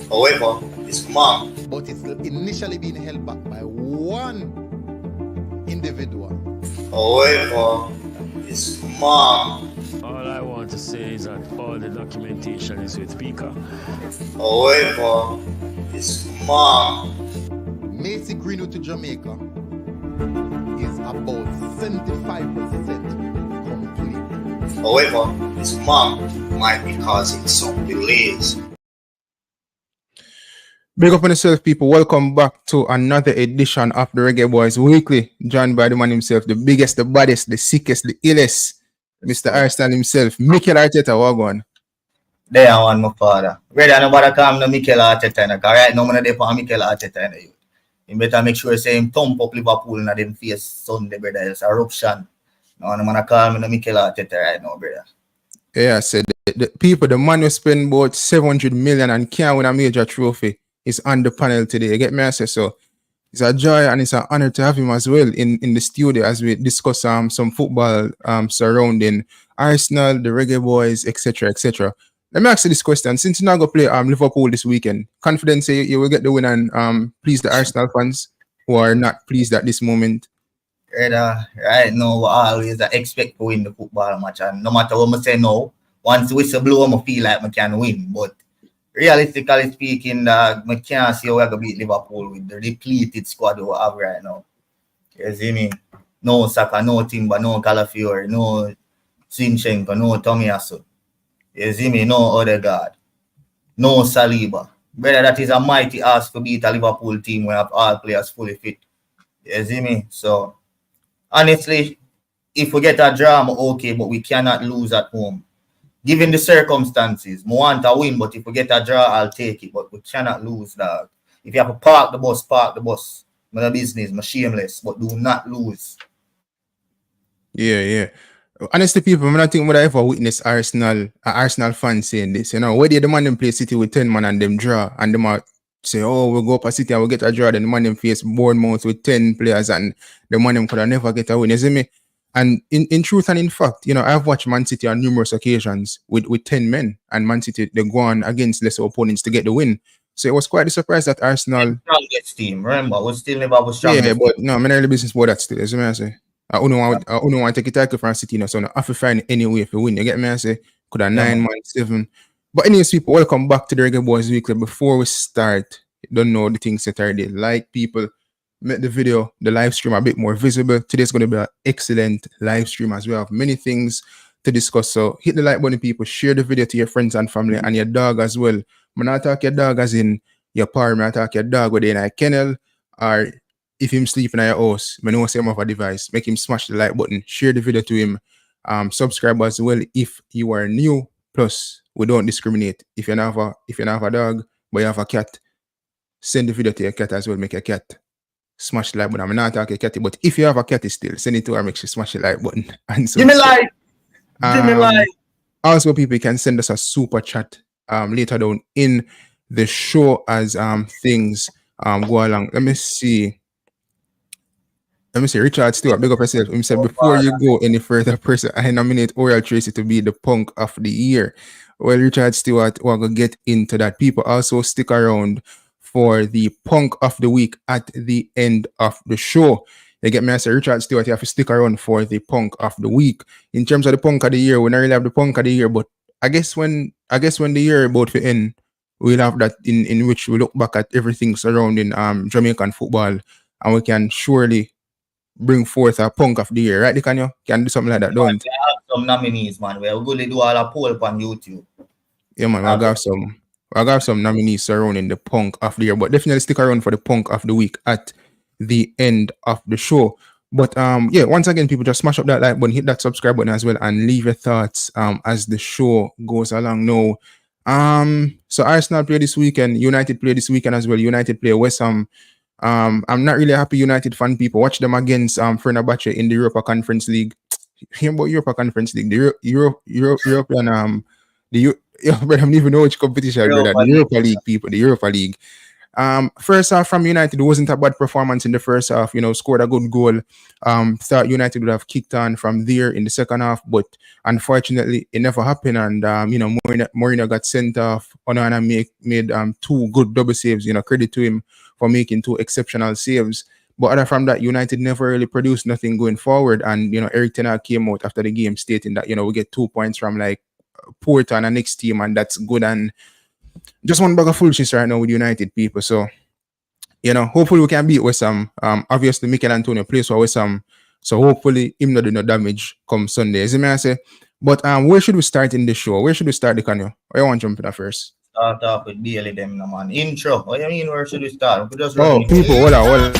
However, his mom. But it's initially being held back by one individual. However, his mom. All I want to say is that all the documentation is with Bakr. However, his mom. Macy Greenwood to Jamaica is about 75% complete. However, his mom might be causing some delays. Big up on yourself, people. Welcome back to another edition of the Reggae Boys Weekly. Joined by the man himself, the biggest, the baddest, the sickest, the illest, Mr. Arsenal himself, Mikel Arteta. Wagwan. There I want my father. Brother, nobody call me Mikel Arteta. Because right now, I'm going to for Mikel Arteta. You better make sure you say him thump up Liverpool in them face Sunday, brother. It's a eruption. No, I'm going to call me Mikel Arteta right now, brother. Yeah, I said the people, the man who spend about 700 million and can't win a major trophy is on the panel today. You get me? I say so. It's a joy and it's an honor to have him as well in the studio as we discuss some football surrounding Arsenal, the Reggae Boys, etc., etc. Let me ask you this question: since you're not going to play Liverpool this weekend, confident say you will get the win and please the Arsenal fans who are not pleased at this moment? Right now, we always expect to win the football match, and no matter what I say now, once the whistle blow, I feel like I can win. But realistically speaking, I can't see how we're going to beat Liverpool with the depleted squad we have right now. You see me? No Saka, no Timber, no Calafiori, no Zinchenko, no Tomiyasu. You see me? No Odegaard, no Saliba. Brother, that is a mighty ask to beat a Liverpool team where have all players fully fit. You see me? So, honestly, if we get a draw, I'm okay, but we cannot lose at home. Given the circumstances, I want to win, but if we get a draw, I'll take it. But we cannot lose, dog. If you have to park the bus, park the bus. I'm no business, I'm shameless, but do not lose. Yeah. Honestly, people, I don't think would I ever witness Arsenal fans saying this. You know, where the man them play City with 10 man and them draw, and them are say, oh, we'll go up a City and we'll get a draw, then the man them face Bournemouth with 10 players and the man them could have never get a win. You see me? And in truth and in fact, you know, I've watched Man City on numerous occasions with 10 men, and Man City, they go on against lesser opponents to get the win. So it was quite a surprise that Arsenal... Strongest team, remember, we still never was strong. Yeah, but no, I'm not really business about that still. You see me? I say, I don't want to take a tackle from City, you know, so I have to find any way if you win. You get me? I say, could have 9 man, 7. But anyways, people, welcome back to the Reggae Boys Weekly. Before we start, don't know the things that are there. Like, people, make the video, the live stream a bit more visible. Today's going to be an excellent live stream as we have many things to discuss. So hit the like button, people. Share the video to your friends and family and your dog as well. I'm not talk your dog as in your parent. I talk your dog whether in a kennel or if him sleeping at your house. I know say him have a device. Make him smash the like button. Share the video to him. Subscribe as well if you are new. Plus, we don't discriminate. If you have a dog but you have a cat, send the video to your cat as well. Make your cat smash the like button. I'm not talking cat, but if you have a cat still, send it to her, make sure smash the like button. And so, give me like. Give me like. Also, people can send us a super chat later down in the show as things go along. Let me see. Richard Stewart, big up yourself. He said, before you go any further, person, I nominate Oral Tracey to be the punk of the year. Well, Richard Stewart, we're going to get into that. People also stick around for the punk of the week at the end of the show. You get me? I say, Richard Stewart, you have to stick around for the punk of the week. In terms of the punk of the year, we don't really have the punk of the year, but I guess when the year about to end, we'll have that in which we look back at everything surrounding Jamaican football, and we can surely bring forth a punk of the year, right? Can do something like that, don't we have some nominees, man. We're going to do all a poll on YouTube. Yeah, man, I got some nominees surrounding the punk of the year, but definitely stick around for the punk of the week at the end of the show. But yeah, once again, people, just smash up that like button, hit that subscribe button as well, and leave your thoughts as the show goes along now. So Arsenal play this weekend, United play this weekend as well. United play West Ham. I'm not really a happy United fan, people. Watch them against Fenerbahce in the Europa Conference League. Hear about Europa Conference League, the European I don't even know which competition, brother. The Europa League, people, the Europa League. First half from United, it wasn't a bad performance in the first half. Scored a good goal. Thought United would have kicked on from there in the second half, but unfortunately, it never happened. And Mourinho got sent off. Onana made 2 good double saves. Credit to him for making 2 exceptional saves. But other from that, United never really produced nothing going forward. And Eric Ten Hag came out after the game stating that we get 2 points from like Porto and the next team, and that's good. And just one bag of foolishness right now with United people. So hopefully we can beat West Ham. Obviously Mikel Antonio plays for West Ham, so hopefully him not do no damage come Sunday. As I say. But where should we start in the show? Where should we start the canoe? Where you want to jump in that first? Start off with Bailey them, no man. Intro. What do you mean? Where should we start? We just people, hold on.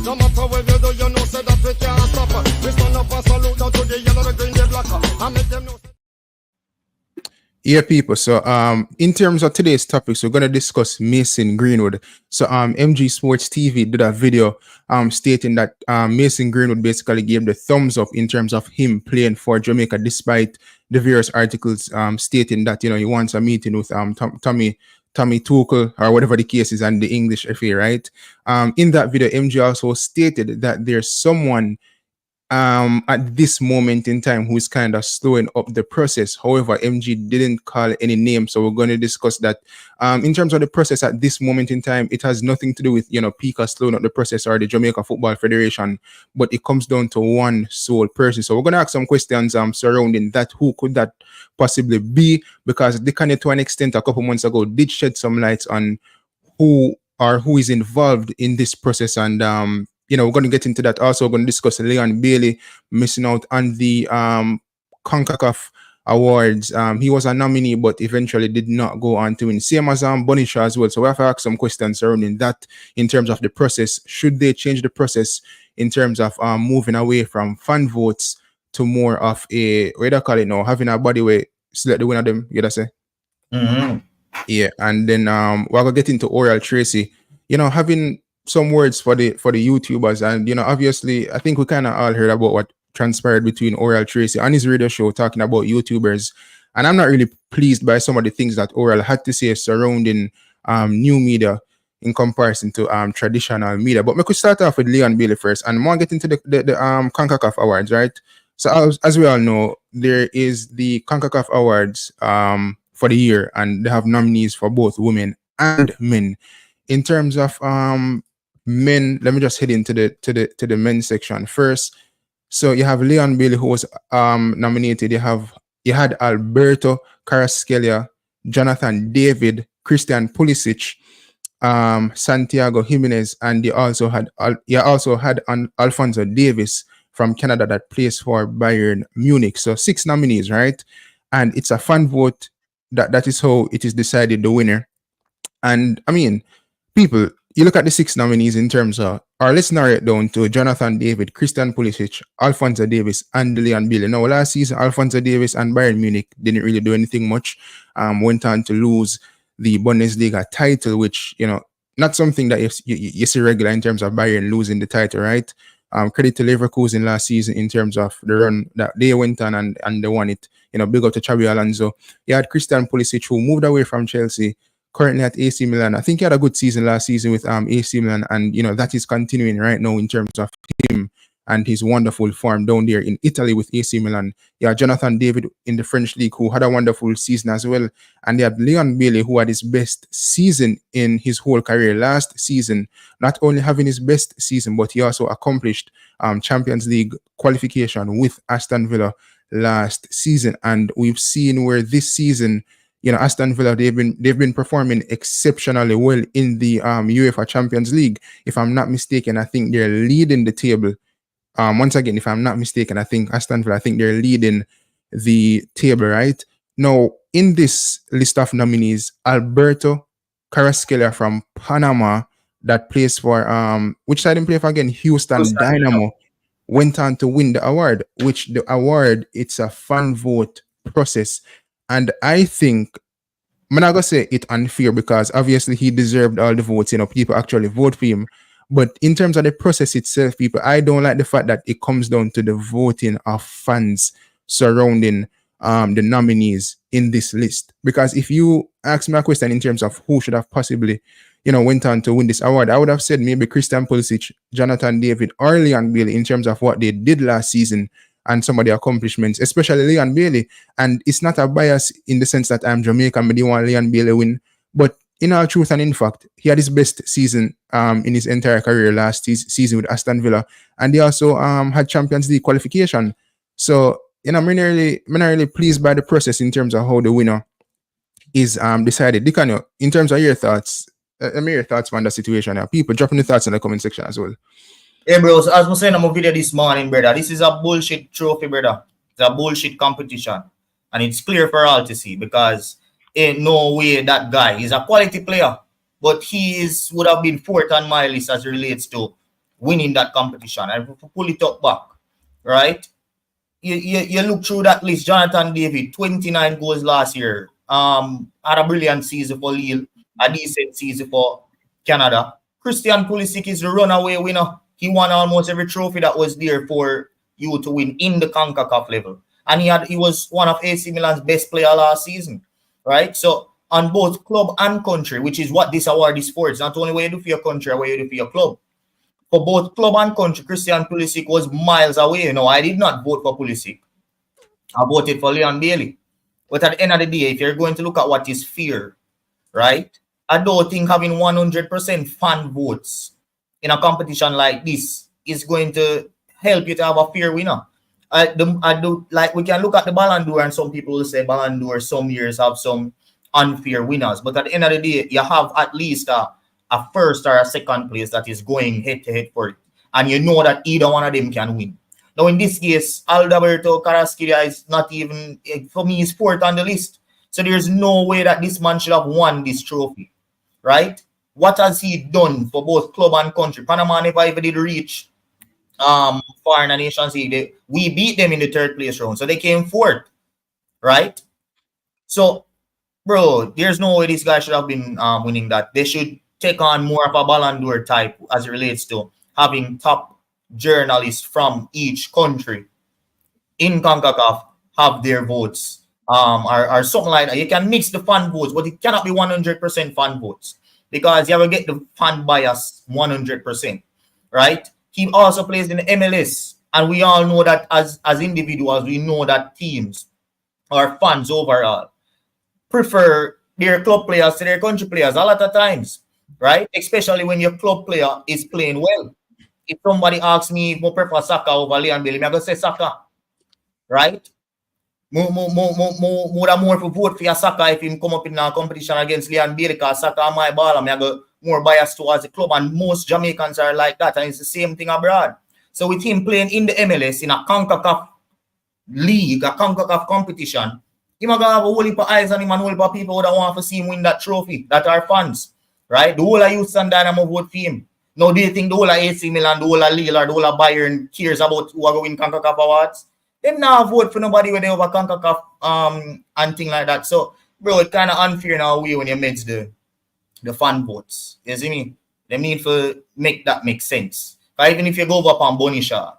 No matter where you do, you know, say that we can't stop. We stand up and salute down to the yellow, the green, the black, and make them know. Yeah, people. So, in terms of today's topics, we're gonna discuss Mason Greenwood. So, MG Sports TV did a video, stating that Mason Greenwood basically gave the thumbs up in terms of him playing for Jamaica, despite the various articles, stating that he wants a meeting with Tommy Tuchel or whatever the case is and the English FA, right? In that video, MG also stated that there's someone at this moment in time who's kind of slowing up the process. However, MG didn't call any name, so we're going to discuss that. In terms of the process at this moment in time, it has nothing to do with Pika slowing up the process or the Jamaica Football Federation, but it comes down to one sole person. So we're going to ask some questions surrounding that. Who could that possibly be? Because the kind of, to an extent, a couple months ago did shed some lights on who is involved in this process, and we're going to get into that. Also, we're going to discuss Leon Bailey missing out on the Concacaf awards. He was a nominee, but eventually did not go on to win. Same as Bonisha as well. So we have to ask some questions surrounding that in terms of the process. Should they change the process in terms of moving away from fan votes to more of a, what do you call it now, having a body where select the winner of them, you know say? Mm-hmm. Yeah, and then we're going to get into oral Tracey. Having some words for the YouTubers, and obviously I think we kind of all heard about what transpired between Oral Tracey on his radio show talking about YouTubers, and I'm not really pleased by some of the things that Oral had to say surrounding new media in comparison to traditional media. But we could start off with Leon Bailey first, and more get into the Concacaf awards, right? So as we all know, there is the Concacaf awards for the year, and they have nominees for both women and men. In terms of men, let me just head into the men's section first. So you have Leon Bailey, who was nominated. You had Alberto Carrasquilla, Jonathan David, Christian Pulisic, Santiago Jimenez, and you also had Alphonso Davies from Canada that plays for Bayern Munich. So 6 nominees, right? And it's a fan vote. That is how it is decided the winner. And I mean, people, you look at the 6 nominees in terms of, or let's narrow it down to Jonathan David, Christian Pulisic, Alphonso Davies, and Leon Bailey. Now, last season, Alphonso Davies and Bayern Munich didn't really do anything much. Went on to lose the Bundesliga title, which, not something that you see regular in terms of Bayern losing the title, right? Credit to Leverkusen last season in terms of the run that they went on and they won it. Big up to Xabi Alonso. You had Christian Pulisic, who moved away from Chelsea, currently at AC Milan. I think he had a good season last season with AC Milan, and that is continuing right now in terms of him and his wonderful form down there in Italy with AC Milan. Yeah, Jonathan David in the French league, who had a wonderful season as well. And they had Leon Bailey, who had his best season in his whole career last season. Not only having his best season, but he also accomplished Champions League qualification with Aston Villa last season. And we've seen where this season, Aston Villa, they've been performing exceptionally well in the UEFA Champions League. If I'm not mistaken, I think they're leading the table. Once again, if I'm not mistaken, I think Aston Villa, they're leading the table, right? Now, in this list of nominees, Alberto Carrasquilla from Panama, that plays for which side did he play for again? Houston Dynamo. went on to win the award, which the award, it's a fan vote process. And I think, I'm not going to say it unfair because obviously he deserved all the votes, people actually vote for him. But in terms of the process itself, people, I don't like the fact that it comes down to the voting of fans surrounding the nominees in this list. Because if you ask me a question in terms of who should have possibly, went on to win this award, I would have said maybe Christian Pulisic, Jonathan David, or Leon Bailey in terms of what they did last season and some of the accomplishments, especially Leon Bailey. And it's not a bias in the sense that I'm Jamaican, but they want Leon Bailey win. But in all truth and in fact, he had his best season in his entire career last season with Aston Villa. And he also had Champions League qualification. So, I'm really pleased by the process in terms of how the winner is decided. Dikano, in terms of your thoughts, let me hear your thoughts on the situation now. People dropping the thoughts in the comment section as well. Hey, bro, so as I was saying in my video this morning, brother, this is a bullshit trophy, brother. It's a bullshit competition. And it's clear for all to see because ain't no way that guy is a quality player. But he would have been fourth on my list as it relates to winning that competition. And if we pull it up back, right? You look through that list, Jonathan David, 29 goals last year. Had a brilliant season for Lille, a decent season for Canada. Christian Pulisic is the runaway winner. He won almost every trophy that was there for you to win in the Concacaf level. And he was one of AC Milan's best player last season, right? So on both club and country, which is what this award is for. It's not only what you do for your country or what you do for your club. For both club and country, Christian Pulisic was miles away. I did not vote for Pulisic. I voted for Leon Bailey. But at the end of the day, if you're going to look at what is fair, right? I don't think having 100% fan votes in a competition like this is going to help you to have a fair winner. I do like we can look at the Ballon d'Or and some people will say Ballon d'Or some years have some unfair winners. But at the end of the day, you have at least a first or a second place that is going head to head for it. And you know that either one of them can win. Now, in this case, Alberto Carrasquilla is not even, for me, is fourth on the list. So there's no way that this man should have won this trophy, right? What has he done for both club and country? Panama never even did reach far in the Nations League. We beat them in the third place round. So they came fourth, right? So, bro, there's no way this guy should have been winning that. They should take on more of a Ballon d'Or type as it relates to having top journalists from each country in CONCACAF have their votes or something like that. You can mix the fan votes, but it cannot be 100% fan votes because you will get the fan bias 100%, right? He also plays in the MLS, and we all know that as individuals, we know that teams or fans overall prefer their club players to their country players a lot of times, right? Especially when your club player is playing well. If somebody asks me if I prefer Saka over Leon Bailey, I'm going to say Saka, right? More for vote for your Saka if him come up in a competition against Leon Bailey because Saka my ball. I'm going to more biased towards the club, and most Jamaicans are like that, and it's the same thing abroad. So with him playing in the MLS in a CONCACAF league, a CONCACAF competition, he's going to have a whole heap of eyes on him and a whole heap of people that want to see him win that trophy, that are fans, right? The whole of Houston Dynamo vote for him. Now, do you think the whole of AC Milan, the whole of Lille, or the whole of Bayern cares about who are going to win CONCACAF awards? They now vote for nobody when they over CONCACAF and things like that. So, bro, it's kind of unfair now when you mix the fan votes. You see me? They need to make that make sense. Even if you go up on Bonisha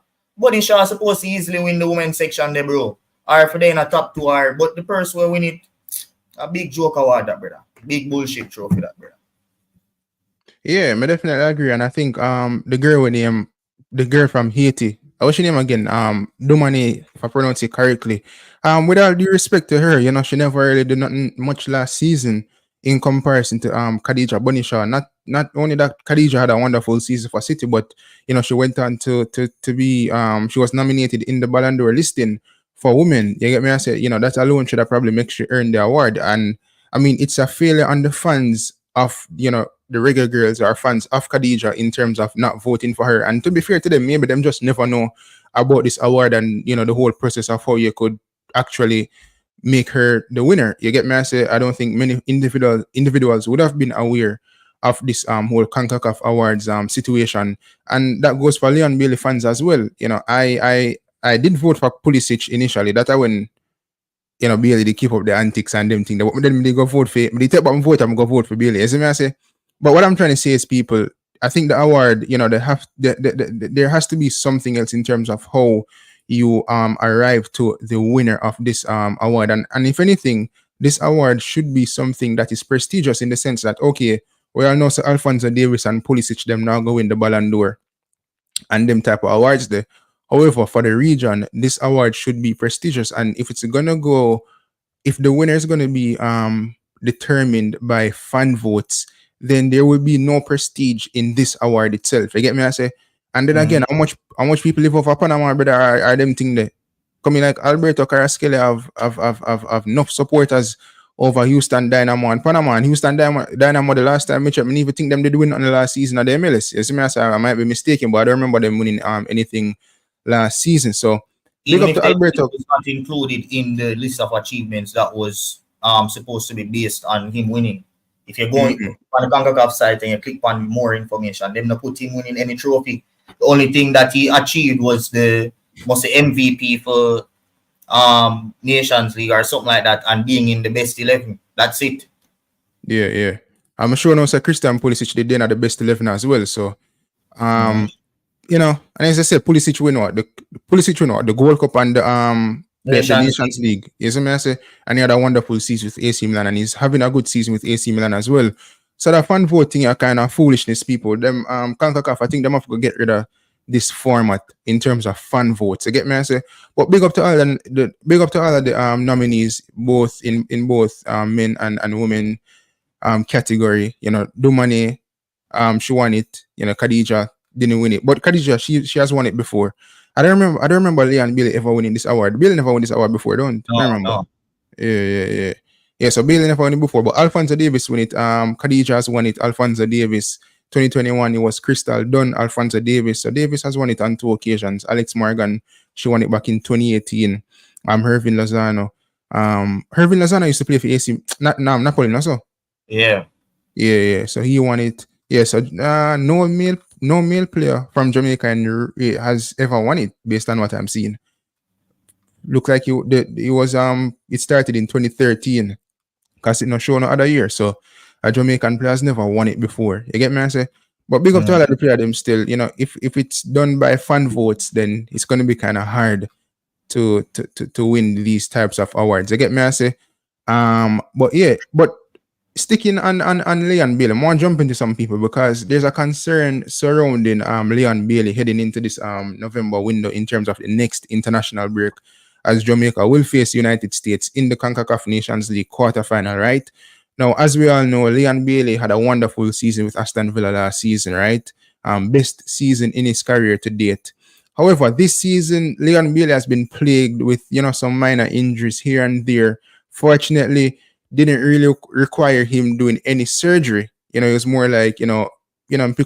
is supposed to easily win the women's section there, bro. Or if they're in a top 2 or but the person will win it. A big joke award that, brother. Big bullshit trophy that, brother. Yeah, I definitely agree. And I think the girl from Haiti, what's her name again? Dumani, if I pronounce it correctly. With all due respect to her, she never really did nothing much last season in comparison to Khadija Bonisha. Not only that Khadija had a wonderful season for City, but she went on to be she was nominated in the Ballon d'Or listing for women. You get me? I said, that alone should have probably make sure earn the award. And I mean, it's a failure on the fans of the Reggae girls or fans of Khadija in terms of not voting for her. And to be fair to them, maybe them just never know about this award and the whole process of how you could actually make her the winner. You get me? I say I don't think many individuals would have been aware of this whole Concacaf Awards situation, and that goes for Leon Bailey fans as well. You know, I did vote for Pulisic initially. That I when Bailey they keep up the antics and them thing. Then they go vote for. They take my vote. I'm go vote for Bailey. You see me I say? But what I'm trying to say is, people, I think the award, there has to be something else in terms of how you arrive to the winner of this award, and if anything, this award should be something that is prestigious in the sense that, okay, we all know Sir Alphonso Davies and Pulisic them now go win the Ballon d'Or and them type of awards there. However, for the region, this award should be prestigious, and if the winner is gonna be determined by fan votes, then there will be no prestige in this award itself. You get me? I say, and then again, how much people live off Panama, brother, are them thing there? Coming like Alberto Carrasquelli have enough supporters over Houston Dynamo and Panama, and Houston Dynamo the last time match, I even think them did win on the last season of the MLS. You see me? I say, I might be mistaken, but I don't remember them winning anything last season. So big up to Alberto. It was not included in the list of achievements that was supposed to be based on him winning. If you're going on the Concacaf site and you click on more information, they've not put him winning any trophy. The only thing that he achieved was the MVP for Nations League or something like that, and being in the best 11. That's it. Yeah. I'm sure no Sir Christian Pulisic did then at the best 11 as well. So and as I said, Pulisic win the Gold Cup and the Nations League. You see me I say? And he had a wonderful season with AC Milan, and he's having a good season with AC Milan as well. So the fan voting are kind of foolishness, people. Them Concacaf, I think they have to get rid of this format in terms of fan votes. You get me I say? But big up to all of the nominees, both in both men and women category. Dumane, she won it. Khadija didn't win it, but Khadija she has won it before. I don't remember Leon Bailey ever winning this award. Bailey never won this award before, don't I remember? No. Yeah, so Bailey never won it before, but Alphonso Davies won it. Khadija has won it. Alphonso Davies 2021 it was Crystal Dunn, Alphonso Davies. So Davies has won it on 2 occasions. Alex Morgan, she won it back in 2018. Hervin Lozano. Hervin Lozano used to play for AC Napoli, no so? Yeah. So he won it. Yeah, so no male player from Jamaica has ever won it based on what I'm seeing. Look like it started in 2013 because it not shown no other year. So a Jamaican player has never won it before. You get me I say? But big up to all of the players them still, if it's done by fan votes, then it's gonna be kind of hard to win these types of awards. You get me I say? But sticking on Leon Bailey, I want to jump into some people because there's a concern surrounding Leon Bailey heading into this November window in terms of the next international break, as Jamaica will face United States in the Concacaf Nations League quarterfinal, right? Now, as we all know, Leon Bailey had a wonderful season with Aston Villa last season, right? Best season in his career to date. However, this season, Leon Bailey has been plagued with, some minor injuries here and there. Fortunately, didn't really require him doing any surgery. It was more like, pick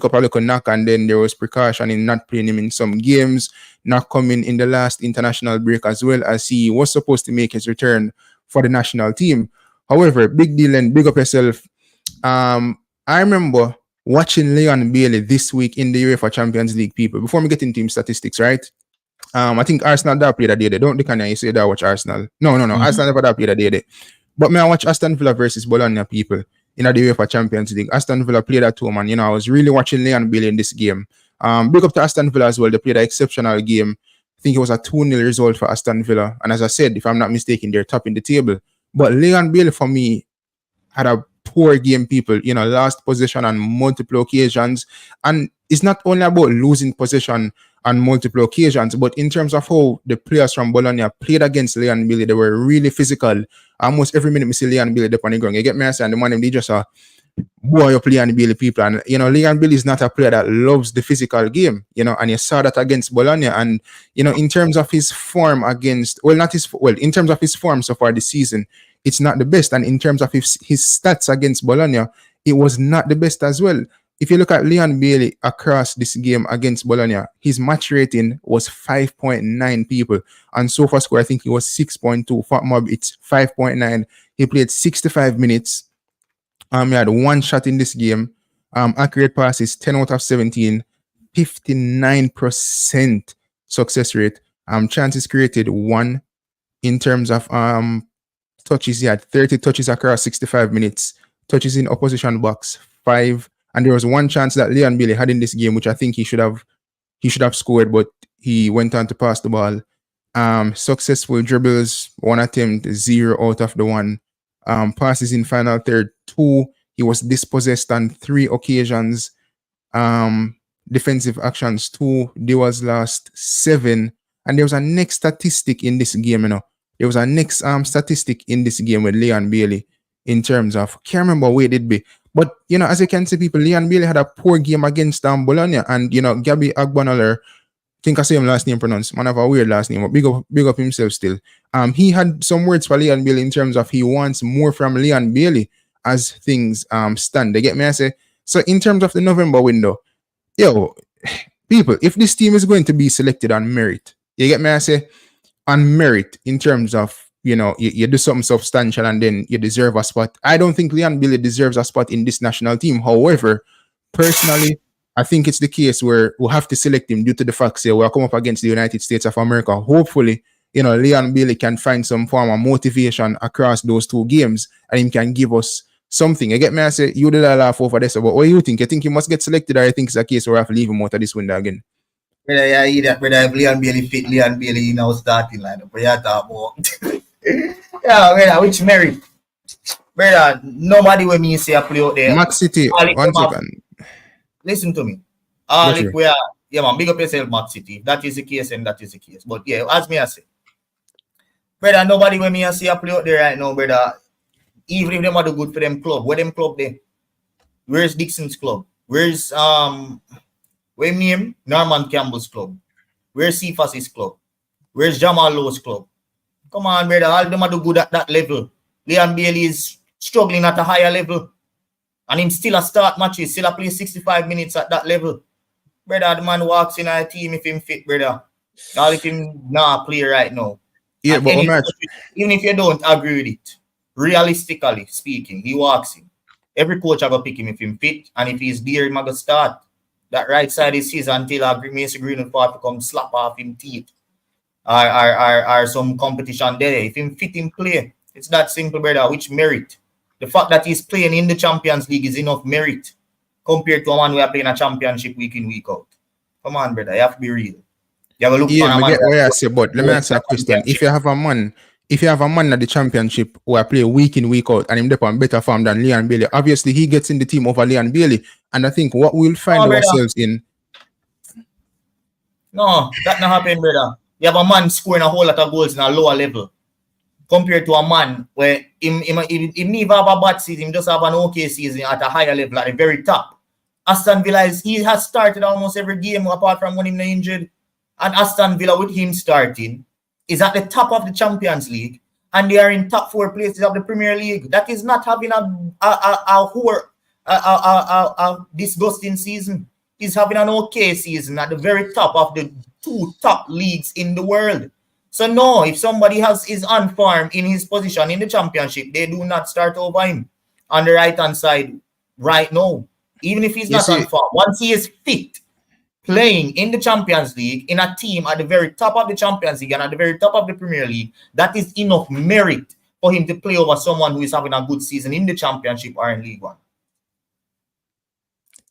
up a little knock, and then there was precaution in not playing him in some games, not coming in the last international break as well, as he was supposed to make his return for the national team. However, big deal and big up yourself. I remember watching Leon Bailey this week in the UEFA Champions League, people, before we get into team statistics, right? I think Arsenal that played a day. Don't look at you say that watch Arsenal. No. Arsenal never that played a day. But may I watch Aston Villa versus Bologna, people, in the UEFA Champions League. Aston Villa played at home, and I was really watching Leon Bailey in this game. Big up to Aston Villa as well. They played an exceptional game. I think it was a 2-0 result for Aston Villa. And as I said, if I'm not mistaken, they're top in the table. But Leon Bailey, for me, had a poor game, people. Lost possession on multiple occasions. And it's not only about losing possession on multiple occasions, but in terms of how the players from Bologna played against Leon Bailey, they were really physical. Almost every minute we see Leon Bailey up on the ground. You get me? And the man, they just boy up Leon Bailey, people. And, Leon Bailey is not a player that loves the physical game, and you saw that against Bologna. And, in terms of his form in terms of his form so far this season, it's not the best. And in terms of his stats against Bologna, it was not the best as well. If you look at Leon Bailey across this game against Bologna, his match rating was 5.9, people. And SofaScore, score, I think it was 6.2. FotMob, it's 5.9. He played 65 minutes. He had 1 shot in this game. Accurate passes 10 out of 17, 59% success rate. Chances created 1. In terms of touches, he had 30 touches across 65 minutes. Touches in opposition box 5. And there was one chance that Leon Bailey had in this game, which I think he should have scored, but he went on to pass the ball. Successful dribbles, 1 attempt, 0 out of the 1. Passes in final third, 2. He was dispossessed on 3 occasions. Defensive actions, 2. Duels lost, 7. And there was a next statistic in this game, There was a next statistic in this game with Leon Bailey in terms of, can't remember where it did be. But, as you can see, people, Leon Bailey had a poor game against Bologna. And, Gabby Agbonoler, I think I say him last name pronounced. Man have a weird last name, but big up himself still. He had some words for Leon Bailey in terms of he wants more from Leon Bailey as things stand. They get me? I say. So in terms of the November window, people, if this team is going to be selected on merit, you get me? I say, on merit in terms of, you do something substantial and then you deserve a spot. I don't think Leon Bailey deserves a spot in this national team. However, personally, I think it's the case where we'll have to select him due to the fact that we'll come up against the United States of America. Hopefully, Leon Bailey can find some form of motivation across those 2 games and he can give us something. You get me? I say, you did a laugh over this, but what do you think? You think he must get selected, or you think it's a case where we have to leave him out of this window again? Brother, if Leon Bailey fit, Leon Bailey now starting lineup. But you talk about brother, which merit? Brother, nobody when me say I play out there. Max City, 1 second. Listen to me. If we are, man, big up yourself, Max City. That is the case and that is the case. But as me I say, brother, nobody when me I say I play out there right now, brother. Even if them are do good for them club, where them club there? Where's Dixon's club? Where's where name Norman Campbell's club? Where's Cephas's club? Where's Jamal Lowe's club? Come on, brother, all of them are do good at that level. Leon Bailey is struggling at a higher level. And him still a start matches, still a play 65 minutes at that level. Brother, the man walks in a team if him fit, brother. All if him play right now. Yeah, but even if you don't agree with it, realistically speaking, he walks in. Every coach have to pick him if him fit, and if he's there, he's going to start. That right side is his until Mason Greenwood to come slap off him teeth. Or some competition there. If him fit him play, it's that simple, brother, which merit. The fact that he's playing in the Champions League is enough merit compared to a man who are playing a championship week in, week out. Come on, brother, you have to be real. You have to look for a man. I say, but let me ask you a question. If you have a man at the championship who are play week in, week out, and him on better form than Leon Bailey, obviously he gets in the team over Leon Bailey. And I think what we'll find ourselves in. No, that not happen, brother. You have a man scoring a whole lot of goals in a lower level compared to a man where him never have a bad season, him just have an okay season at a higher level at the very top. Aston Villa he has started almost every game apart from when he's injured. And Aston Villa with him starting is at the top of the Champions League and they are in top 4 places of the Premier League. That is not having a disgusting season. He's having an okay season at the very top of the 2 top leagues in the world. So no, if somebody is on form in his position in the championship, they do not start over him on the right-hand side right now. Even if he's not on form. Once he is fit, playing in the Champions League, in a team at the very top of the Champions League and at the very top of the Premier League, that is enough merit for him to play over someone who is having a good season in the Championship or in League One.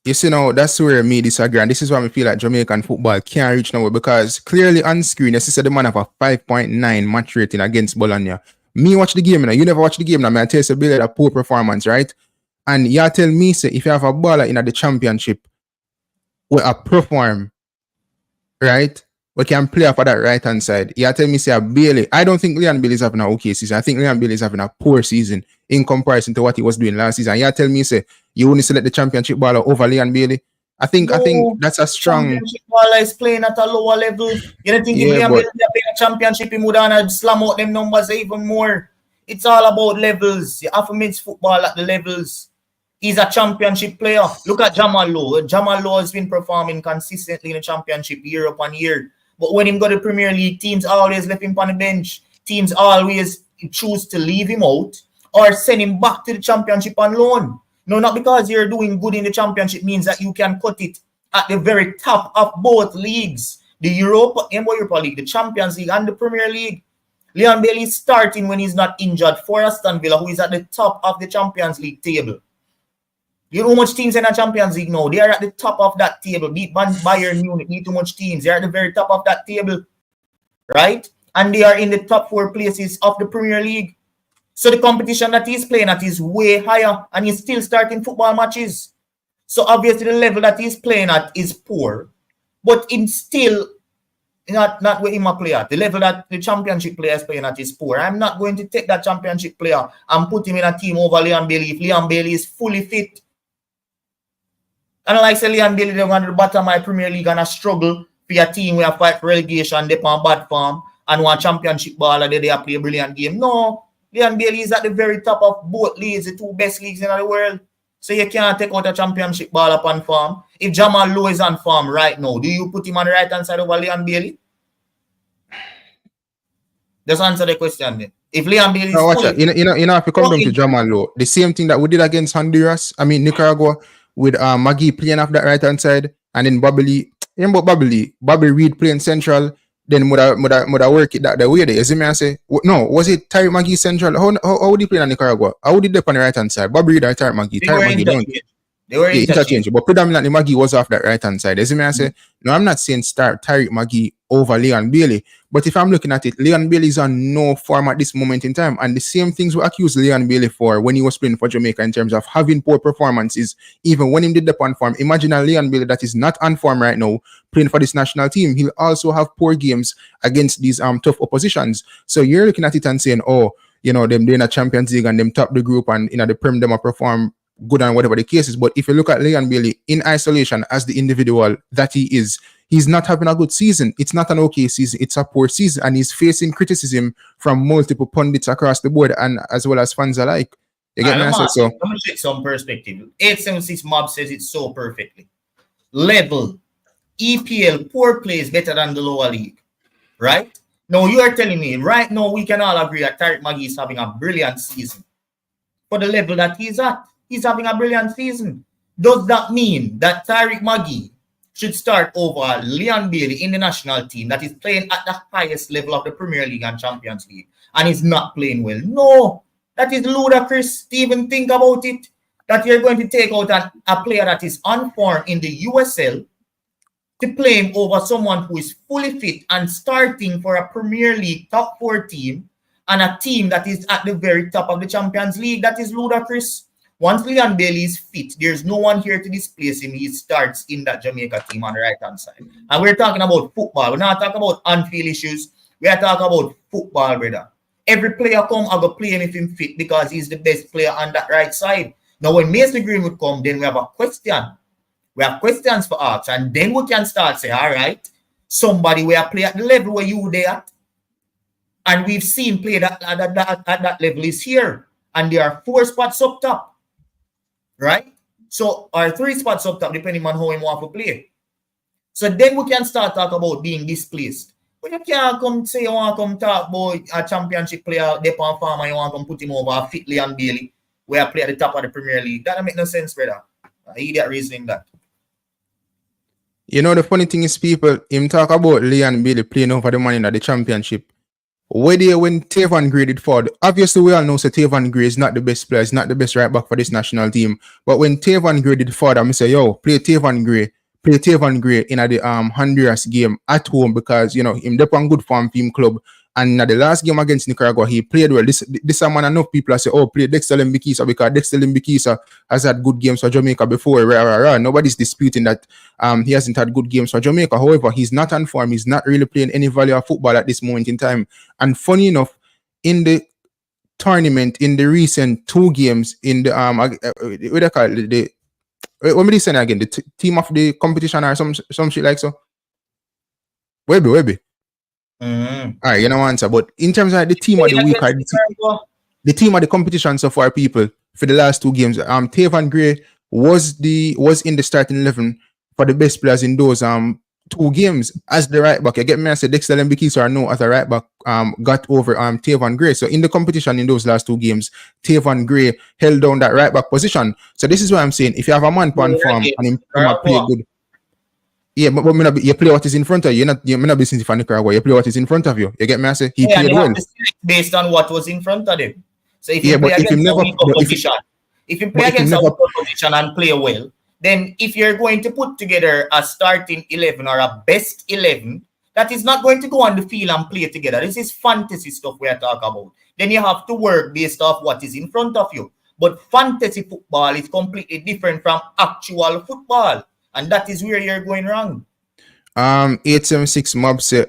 You see now, that's where me disagree. And this is why I feel like Jamaican football can't reach nowhere, because clearly on screen, as you said, the man have a 5.9 match rating against Bologna. Me watch the game now. You never watch the game now. I tell you, Billy, a poor performance, right? And you tell me, say, if you have a baller in the championship with a perform, right? We can play off of that right-hand side. You tell me, say, Bailey. I don't think Leon Bailey is having an okay season. I think Leon Bailey is having a poor season in comparison to what he was doing last season. You tell me, say, you only select the championship baller over Leon Bailey. I think that's a strong. Championship baller is playing at a lower level. You don't think if Leon Bailey playing a championship, he would have slam out them numbers even more. It's all about levels. You have to mix football at the levels. He's a championship player. Look at Jamal Lowe. Jamal Lowe has been performing consistently in the championship year upon year. But when he got the Premier League, teams always left him on the bench. Teams always choose to leave him out or send him back to the championship on loan. No, not because you're doing good in the championship means that you can cut it at the very top of both leagues. The Europa League, the Champions League, and the Premier League. Leon Bailey is starting when he's not injured for Aston Villa, who is at the top of the Champions League table. You know how much teams in the Champions League now? They are at the top of that table. Beat Bayern Munich, beat too much teams. They are at the very top of that table. Right? And they are in the top 4 places of the Premier League. So the competition that he's playing at is way higher, and he's still starting football matches. So obviously the level that he's playing at is poor, but it's still not where he might play at. The level that the championship player is playing at is poor. I'm not going to take that championship player and put him in a team over Leon Bailey if Leon Bailey is fully fit. And like I say, Leon Bailey, they're going to the bottom of my Premier League and a struggle for your team where fight for relegation, they're on bad form, and one championship baller, they play a brilliant game. No. Leon Bailey is at the very top of both leagues, the 2 best leagues in the world. So you can't take out a championship ball up on form. If Jamal Lowe is on form right now, do you put him on the right-hand side over Leon Bailey? Just answer the question then. If Leon Bailey is watch it. You know, if you come down to Jamal Lowe, the same thing that we did against Honduras, Nicaragua, with Maggie playing off that right-hand side, and then Bobby Reed playing central, then would I work it that way there. You see me, I say, no, was it Tyreek Magee central? How would he play in Nicaragua? How would he play on the right hand side? Bobby Reed or Tyreek Magee? They were interchangeable, but predominantly Magee was off that right hand side. You see me, I say, no, I'm not saying start Tyreek Magee over Leon Bailey, but if I'm looking at it, Leon Bailey is on no form at this moment in time, and the same things we accused Leon Bailey for when he was playing for Jamaica in terms of having poor performances, even when he did the on form. Imagine a Leon Bailey that is not on form right now playing for this national team. He'll also have poor games against these tough oppositions. So you're looking at it and saying, oh, you know, them doing a Champions League and them top the group and the Prem them perform good and whatever the case is. But if you look at Leon Bailey in isolation as the individual that he is, he's not having a good season. It's not an okay season. It's a poor season. And he's facing criticism from multiple pundits across the board and as well as fans alike. You get me? So let me check some perspective. 876 Mob says it so perfectly. Level, EPL, poor play is better than the lower league. Right? Now you are telling me, right now we can all agree that Tyreek Magee is having a brilliant season. For the level that he's at, he's having a brilliant season. Does that mean that Tyreek Magee should start over Leon Bailey in the national team that is playing at the highest level of the Premier League and Champions League and is not playing well? No, that is ludicrous to even think about it, that you're going to take out a player that is on form in the USL to play him over someone who is fully fit and starting for a Premier League top 4 team and a team that is at the very top of the Champions League. That is ludicrous. Once Leon Bailey is fit, there's no one here to displace him. He starts in that Jamaica team on the right-hand side. And we're talking about football. We're not talking about on-field issues. We are talking about football, brother. Every player come, I go play him if he's fit because he's the best player on that right side. Now, when Mason Greenwood come, then we have a question. We have questions for us. And then we can start say, all right, somebody will play at the level where you there at. And we've seen play at that level is here. And there are 4 spots up top. Right? So, or 3 spots up top, depending on how we want to play. So then we can start talk about being displaced. But you can't come say you want to come talk about a championship player, Depan Farmer, you want to come put him over a fit Leon Bailey, where I play at the top of the Premier League. That don't make no sense, brother. Idiot reasoning that. You know, the funny thing is, people, him talk about Leon Bailey playing over the man in the championship. When Tavon Gray did forward, obviously we all know that Tavon Gray is not the best player, is not the best right back for this national team. But when Tavon Gray did forward, I'm say, yo, play Tavon Gray in the Honduras game at home because you know him up on good form team club. And in the last game against Nicaragua, he played well. This man enough people say, oh, play Dexter Limbikisa because Dexter Limbikisa has had good games for Jamaica before. Nobody's disputing that he hasn't had good games for Jamaica. However, he's not on form. He's not really playing any value of football at this moment in time. And funny enough, in the tournament, in the recent 2 games, in the what they call it, what me say again, the team of the competition or some shit like so. Webby. All right, you know answer. But in terms of the team of the week, the team of the competition so far, people, for the last 2 games, Tavon Gray was in the starting 11 for the best players in those 2 2 games as the right back. You get me? I said Dexter Lembikisa or no as a right back got over Tavon Gray. So in the competition in those last 2 games, Tavon Gray held down that right back position. So this is what I'm saying. If you have a man pan form and him play good. Yeah, but you play what is in front of you. You're not business for Nicaragua. You play what is in front of you. You get me? I say he played well. Based on what was in front of him. So if you play against a weak opposition, if you play against a weak opposition and play well, then if you're going to put together a starting 11 or a best 11, that is not going to go on the field and play together. This is fantasy stuff we are talking about. Then you have to work based off what is in front of you. But fantasy football is completely different from actual football. And that is where you're going wrong. 876 Mob say,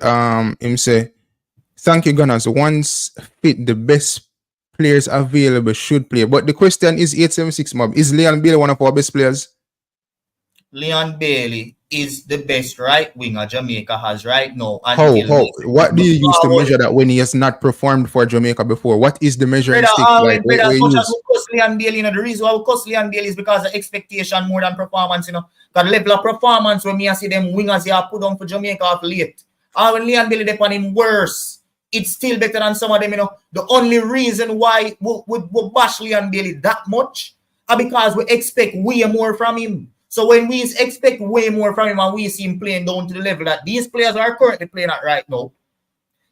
him say, thank you, Gunners. Once fit, the best players available should play. But the question is 876 Mob, is Leon Bailey one of our best players? Leon Bailey is the best right winger Jamaica has right now. How? What do you use to measure that when he has not performed for Jamaica before? What is the measuring stick? Leon Bailey, the reason why we cost Leon Bailey is because of expectation more than performance, Because the level of performance when I see them wingers you have put on for Jamaica off late. When Leon Bailey they on him worse, it's still better than some of them, The only reason why we bash Leon Bailey that much are because we expect way more from him. So when we expect way more from him and we see him playing down to the level that these players are currently playing at right now,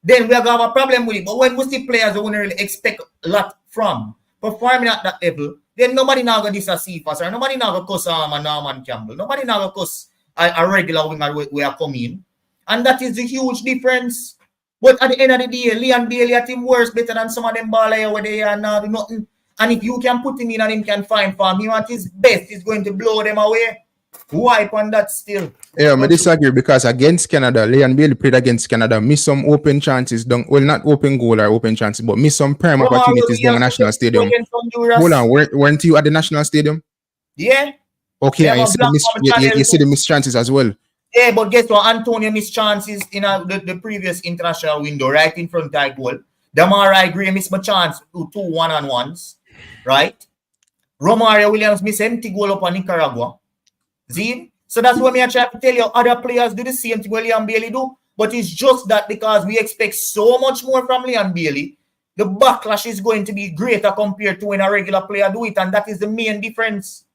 then we are going to have a problem with it. But when we see players we don't really expect a lot from performing at that level, then nobody now going to disagree us, or nobody now going to cuss Norman Campbell. Nobody now going to cuss a regular winger we are coming. And that is the huge difference. But at the end of the day, Leon Bailey at him worse better than some of them ballers where they are now do nothing. And if you can put him in and him can find form, him at his best is going to blow them away. Wipe on that still. Yeah, I disagree because against Canada, Leon Bailey played against Canada, missed some open chances, not open goal or open chances, but missed some prime opportunities down the national stadium. Hold on, weren't you at the national stadium? Yeah. Okay, and you see the missed chances as well. Yeah, but guess what? Antonio missed chances in the previous international window, right in front of that goal. Demarai Gray missed my chance to 2 1-on-1s, right? Romario Williams missed empty goal up on Nicaragua. See? So that's what I try to tell you. Other players do the same thing what Leon Bailey do. But it's just that because we expect so much more from Leon Bailey, the backlash is going to be greater compared to when a regular player do it. And that is the main difference.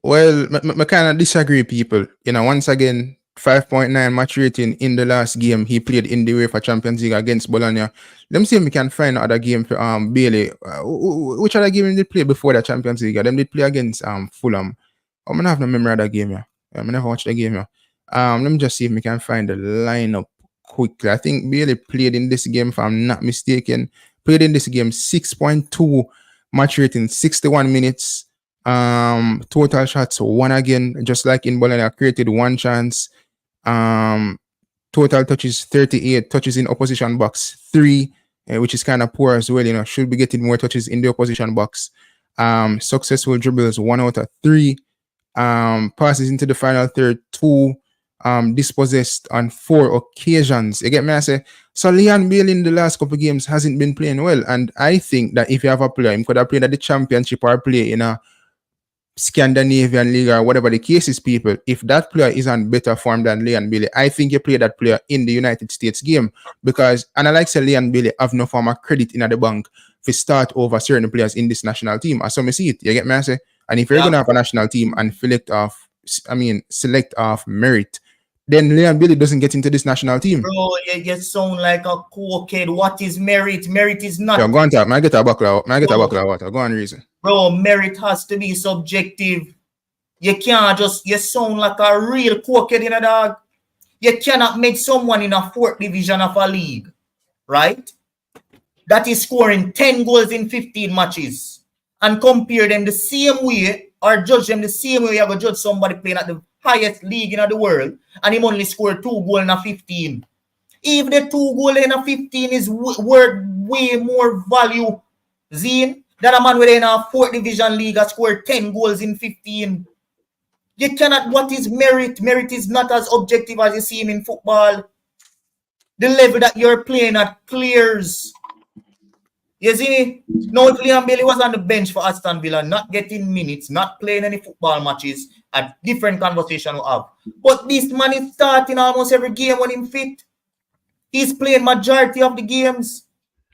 Well, I kind of disagree, people. Once again, 5.9 match rating in the last game he played in the UEFA Champions League against Bologna. Let me see if we can find another game for Bailey. Which other game did play before the Champions League? Them did play against Fulham. I'm gonna have no memory of that game. Yeah, I never watched the game. Yeah. Let me just see if we can find the lineup quickly. I think Bailey played in this game, if I'm not mistaken. Played in this game 6.2 match rating, 61 minutes. Total shots 1 again, just like in Bologna, created 1 chance. Total touches 38, touches in opposition box 3, which is kind of poor as well. Should be getting more touches in the opposition box. Successful dribbles 1 out of 3. Passes into the final third 2. Dispossessed on 4 occasions. You get me? I say so. Leon Bailey in the last couple of games hasn't been playing well, and I think that if you have a player, he could have played at the championship or play in a Scandinavian league or whatever the case is, people. If that player is on better form than Leon Bailey, I think you play that player in the United States game because, and I like say Leon Bailey have no form of credit in the bank to start over certain players in this national team. As some see it, you get me? I say, and if you're gonna have a national team and select off merit, then Leon Bailey doesn't get into this national team. Bro, you sound like a cool kid. What is merit? Merit is not. Yeah, go on top. I get a buckler water. Go on reason. Bro, merit has to be subjective. You can't you sound like a real cool kid in a dog. You cannot make someone in a 4th division of a league, right? That is scoring 10 goals in 15 matches and compare them the same way or judge them the same way you have to judge somebody playing at the highest league in the world and him only scored 2 goals in a 15. If the 2 goals in a 15 is worth way more value, Zine, than a man within a 4th division league has scored 10 goals in 15. You cannot, what is merit? Merit is not as objective as you see him in football. The level that you're playing at clears. You see, no, if Leon Bailey was on the bench for Aston Villa, not getting minutes, not playing any football matches, a different conversation we have. But this man is starting almost every game when he's fit. He's playing majority of the games.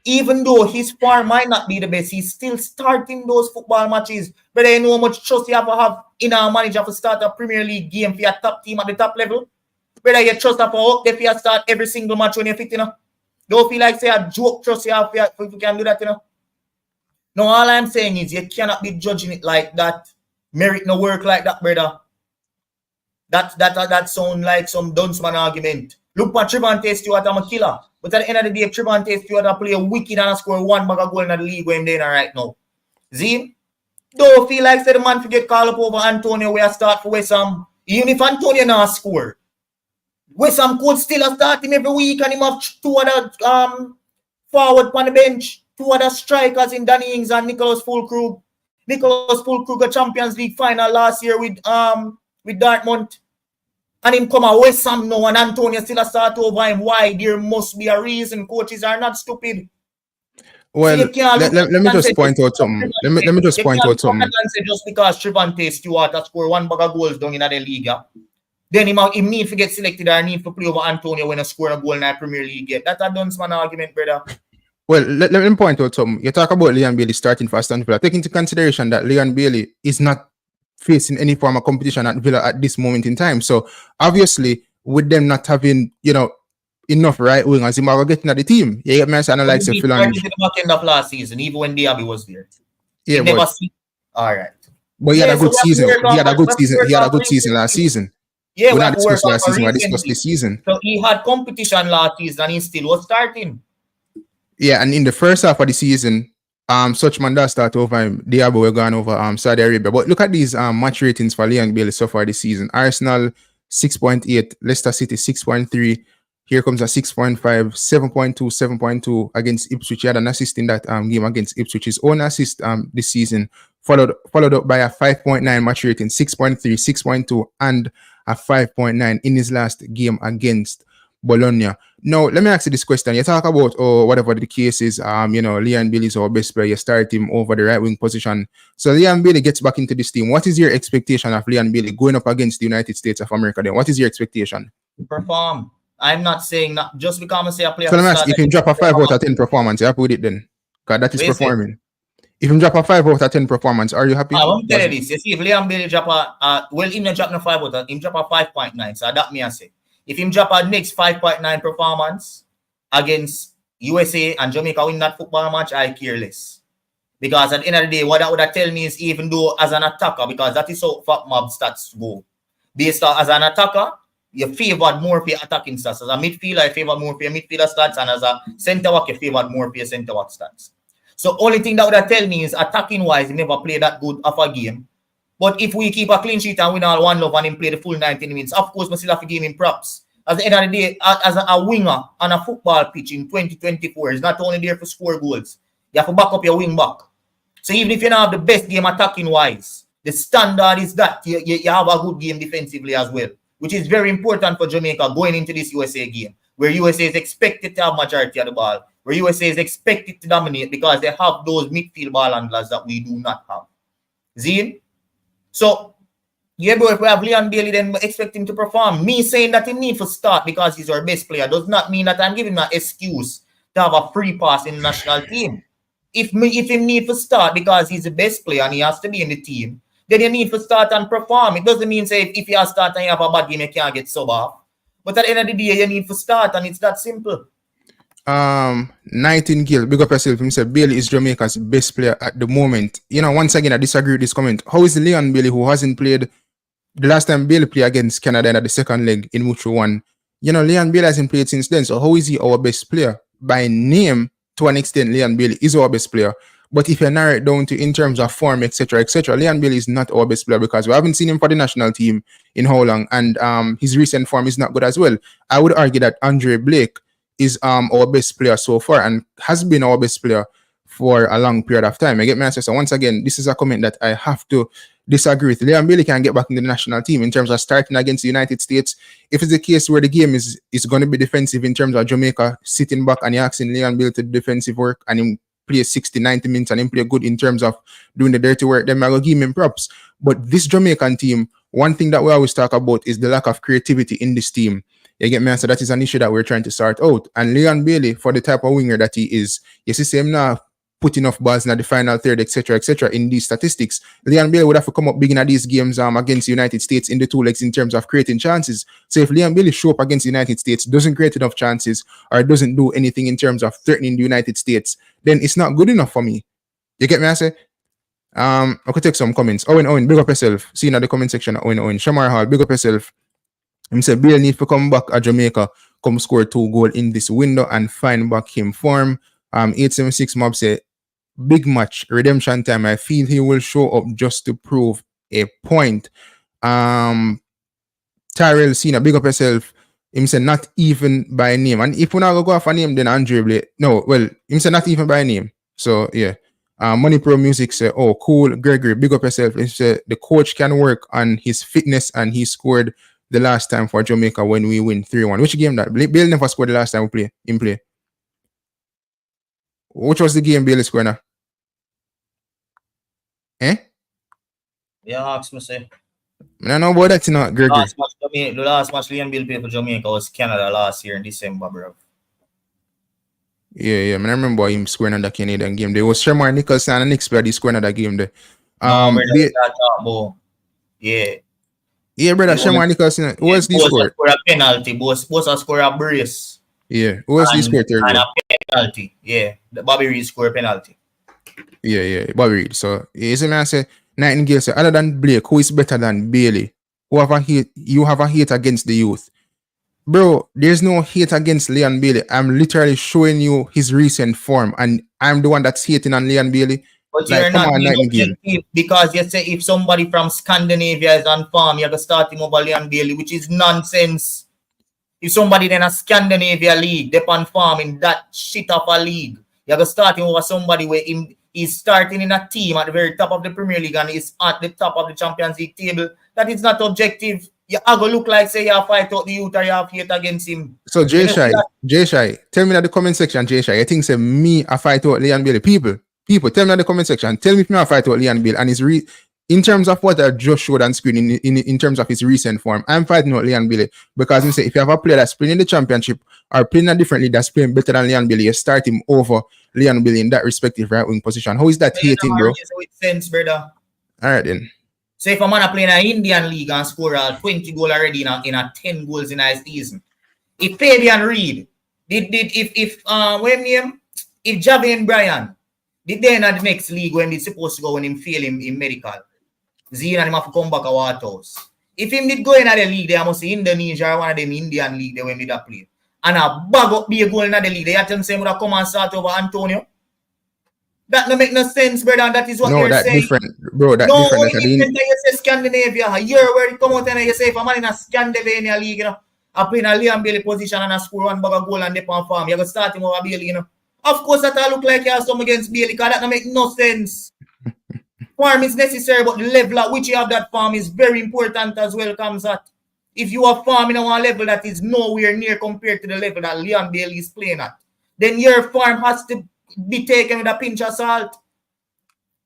Even though his form might not be the best, he's still starting those football matches. But you know how much trust you have to have in a manager to start a Premier League game for your top team at the top level. Whether you trust up or up, if you start every single match when you're fit, you know. Don't feel like say a joke trust you have if you can do that, you know. No, all I'm saying is you cannot be judging it like that. Merit no work like that, brother. That sound like some dunceman argument. Look at Trevante Stewart, I'm a killer. But at the end of the day, Trevante Stewart play a wicked and score one bag of goal in the league where I'm there right now. See? Don't feel like say the man forget call up over Antonio where I start for West Ham. Even if Antonio not score. West Ham could still start him every week and him have two other forward on the bench. Two other strikers in Danny Ings and Nicholas Fulkrug. Nicholas Fulkrug a Champions League final last year with Dortmund. And him come a West Ham now and Antonio still a start over him. Why? There must be a reason. Coaches are not stupid. Well, so let me just point out something. Let me just point out something. Just because Trevante Stewart has scored one bag of goals down in the league, then he need to get selected or need to play over Antonio when he score a goal in the Premier League. That's a dunceman argument, brother. Well, let me point out something. You talk about Leon Bailey starting for Aston Villa. Take into consideration that Leon Bailey is not facing any form of competition at Villa at this moment in time. So obviously, with them not having, enough right wingers, him are getting at the team. You get me? I like to feel on the back end of last season, even when Diaby was there. Yeah, all right. But he had a good season. He had a good season. He had a good season last season. Yeah, we not discussed last season. We discussed this season. So he had competition last season, and he still was starting. Yeah, and in the first half of the season, such man that start over him. Diaby were gone over Saudi Arabia. But look at these match ratings for Leon Bailey so far this season. Arsenal 6.8, Leicester City 6.3. Here comes a 6.5, 7.2, 7.2 against Ipswich. He had an assist in that game against Ipswich. His own assist this season, followed up by a 5.9 match rating, 6.3, 6.2, and a 5.9 in his last game against Bologna. Now, let me ask you this question. You talk about, whatever the case is, Leon Bailey is our best player. You start him over the right wing position. So Leon Bailey gets back into this team. What is your expectation of Leon Bailey going up against the United States of America then? What is your expectation? Perform. I'm not saying that just because I say a player. So let me ask, if you drop a 5 out of 10 performance, you happy with it then? Because that is performing. If you drop a 5 out of 10 performance, are you happy? I'm telling you this. You see, if Leon Bailey drop him not drop no 5 out of him drop a 5.9. So that me I say. If him drop a next 5.9 performance against USA and Jamaica win that football match, I care less. Because at the end of the day, what that would tell me is even though as an attacker, because that is how Fat Mob stats go. Based on as an attacker, you favored more for your attacking stats. As a midfielder, you favored more for your midfielder stats. And as a centre back, you favored more for your centre back stats. So only thing that would tell me is attacking-wise, he never played that good of a game. But if we keep a clean sheet and win all 1-0 and him play the full 90 minutes, of course, we still have to give him props. At the end of the day, as a winger on a football pitch in 2024, he's not only there for score goals. You have to back up your wing back. So even if you don't have the best game attacking-wise, the standard is that you have a good game defensively as well, which is very important for Jamaica going into this USA game, where USA is expected to have majority of the ball, where USA is expected to dominate because they have those midfield ball handlers that we do not have. See? So, yeah, bro, if we have Leon Bailey, then we expect him to perform. Me saying that he need to start because he's our best player does not mean that I'm giving him an excuse to have a free pass in the national team. If he need to start because he's the best player and he has to be in the team, then you need to start and perform. It doesn't mean, say, if you start and you have a bad game, you can't get sub off. But at the end of the day, you need to start, and it's that simple. Nightingale, big up yourself. He said Bailey is Jamaica's best player at the moment. Once again, I disagree with this comment. How is Leon Bailey, who hasn't played the last time Bailey played against Canada at the second leg in which we won? Leon Bailey hasn't played since then. So how is he our best player? By name, to an extent, Leon Bailey is our best player. But if you narrow it down to in terms of form, etc., Leon Bailey is not our best player because we haven't seen him for the national team in how long, and his recent form is not good as well. I would argue that Andre Blake is our best player so far and has been our best player for a long period of time. I get my answer. So once again, this is a comment that I have to disagree with. Leon Bailey can get back in the national team in terms of starting against the United States. If it's a case where the game is going to be defensive in terms of Jamaica sitting back and you're asking Leon Bailey to do defensive work and him play 60, 90 minutes and him play good in terms of doing the dirty work, then I will give him props. But this Jamaican team one thing that we always talk about is the lack of creativity in this team. You get me? So that is an issue that we're trying to sort out. And Leon Bailey, for the type of winger that he is, you see him now put enough balls in the final third, etc., in these statistics. Leon Bailey would have to come up big in these games against the United States in the two legs in terms of creating chances. So if Leon Bailey show up against the United States, doesn't create enough chances, or doesn't do anything in terms of threatening the United States, then it's not good enough for me. You get me? I say? I could take some comments. Owen, big up yourself. See in the comment section, Owen. Shamar Hall, big up yourself. He said, Bill need to come back at Jamaica, come score 2 goals in this window and find back him form. 876 Mob said, big match, redemption time. I feel he will show up just to prove a point. Tyrell Cena, big up yourself. Him said, not even by name. And if we not go off a name, then Andre Blake. No, well, him said, not even by name. So, yeah. Money Pro Music said, oh, cool. Gregory, big up yourself. He said, the coach can work on his fitness and he scored the last time for Jamaica when we win 3-1. Which game that? Bill never scored the last time we play. Which was the game Bill scored now? Yeah, ask me, say. I don't know about that, Gregory. The last match Liam Bill played for Jamaica was Canada last year in December, bro. Yeah, I remember him scoring on that Canadian game. There was Shamar Nicholson and Nick Sperry scoring on that game there. Yeah, brother, Shamar Nicholson. Who was the score? Score a penalty. Both score a brace. Yeah, who was the score? And a penalty. Yeah, the Bobby Reid scored a penalty. Yeah, Bobby Reid. So, you see me, I say, Nightingale said, other than Blake, who is better than Bailey? You have a hate against the youth. Bro, there's no hate against Leon Bailey. I'm literally showing you his recent form, and I'm the one that's hating on Leon Bailey. But you're not objective because you say if somebody from Scandinavia is on form, you have to start him over Leon Bailey, which is nonsense. If somebody in a Scandinavia league, they're on form in that shit of a league, you have to start him over somebody where he's starting in a team at the very top of the Premier League and is at the top of the Champions League table. That is not objective. You are going to look like, say, you fight out the youth or you have hate against him. So, Jay Shai, tell me in the comment section, Jay Shai, I think say me, I fight out Leon Bailey. People, tell me in the comment section, tell me if me I fight out Leon Bailey. And in terms of what I just showed on screen, in terms of his recent form, I'm fighting out Leon Bailey. Because I say, if you have a player that's playing in the championship or playing a different league that's playing better than Leon Bailey, you start him over Leon Bailey in that respective right wing position. How is that hating, bro? So it sense, brother. All right, then. So if a man playing in an Indian league and score 20 goals already in a 10 goals in a season, if Fabian Reed if Javian Bryan did they in the next league when he's supposed to go when him fail him in medical, Zine and him have to come back a Waterhouse. If him did go in the league, they must say Indonesia or one of them Indian league they when did that play. And a bag up be a goal in the league. They have to say would have come and start over Antonio. That no make no sense, brother. That is what you're saying. Different, bro. That no, different. You say Scandinavia. A year where it come out and you say if a man in a Scandinavia league, you know, I play in a Liam Bailey position and I score one bag of goal and they on farm. You're gonna start him over Bailey, you know. Of course, that look like you have some against Bailey, because that don't make no sense. Farm is necessary, but the level at which you have that farm is very important as well. Comes at if you are farming on a level that is nowhere near compared to the level that Leon Bailey is playing at, then your farm has to be taken with a pinch of salt,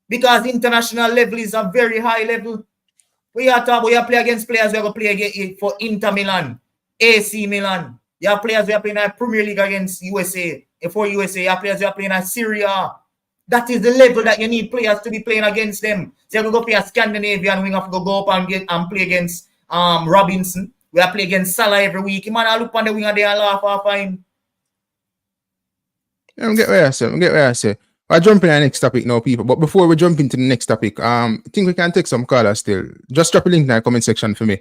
because international level is a very high level. We are talking about you play against players who are going to play against for Inter Milan, AC Milan. You have players who are playing in Premier League against USA. For USA, you have players who are playing in Syria. That is the level that you need players to be playing against them. So you're going to go play a Scandinavian wing, have to go up and play against Robinson. We have play against Salah every week. Man, I look on the wing and they laugh off him. I get what I say. I'll jump in the next topic now, people. But before we jump into the next topic, I think we can take some callers still. Just drop a link in the comment section for me.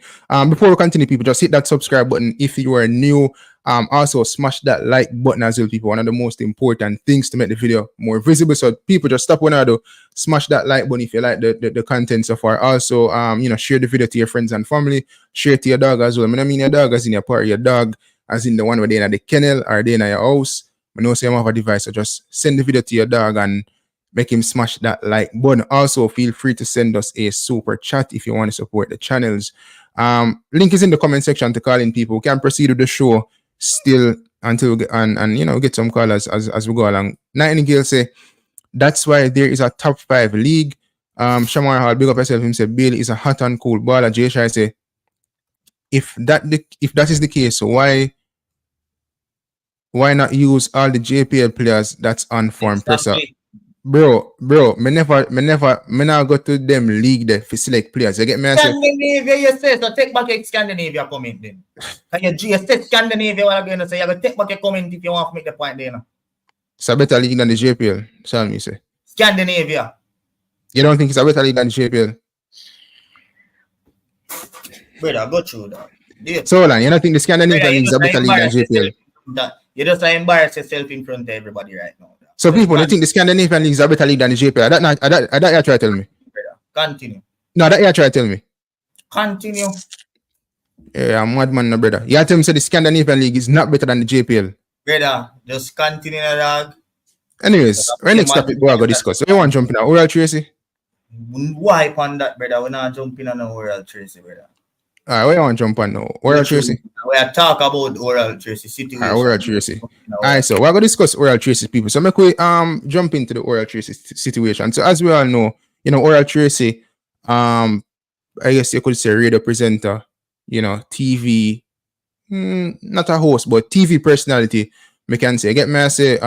Before we continue, people, just hit that subscribe button if you are new. Also, smash that like button as well, people. One of the most important things to make the video more visible. So, people, just stop when I do. Smash that like button if you like the content so far. Also, share the video to your friends and family. Share it to your dog as well. I mean your dog as in your part of your dog, as in the one where they're in the kennel or they're in your house. I know you have a device, so just send the video to your dog and make him smash that like button. Also, feel free to send us a super chat if you want to support the channels. Link is in the comment section to call in people. We can proceed with the show still until we get some callers as we go along. Nightingale say that's why there is a top 5 league. Shamar Hall, big up yourself. Him say Bailey is a hot and cool baller. Jay Shai say, if that is the case, so why not use all the JPL players that's on form presser? Bro, me now go to them league there for select players. You get me? Scandinavia, you say, so take back your Scandinavia comment then. Can you say Scandinavia what I'm going to say? You got to take back your comment if you want to make the point there. It's a better league than the JPL, tell me, say. Scandinavia. You don't think it's a better league than the JPL? Brother, go through that. Yeah. So, Olan, you don't think the Scandinavian league is a better league than JPL? You just embarrass yourself in front of everybody right now. So people don't think the Scandinavian league is a better league than the JPL. That you try to tell me. Continue. No, that you try to tell me. Continue. Yeah, I'm mad man, no brother. You tell me say the Scandinavian league is not better than the JPL. Brother, just continue, dog. Anyways, when next topic we go discuss. So you want to jump in now? Oral Tracey? Why on that, brother? We're not jumping on no Oral Tracey, brother. Alright, where you want to jump on now? Oral Tracey? We are talk about Oral Tracey situation. Oral Tracey. Alright, so we're going to discuss Oral Tracey, people. So make we jump into the Oral Tracey situation. So as we all know, Oral Tracey, I guess you could say radio presenter, TV, not a host, but TV personality, me can say. Get me, I say,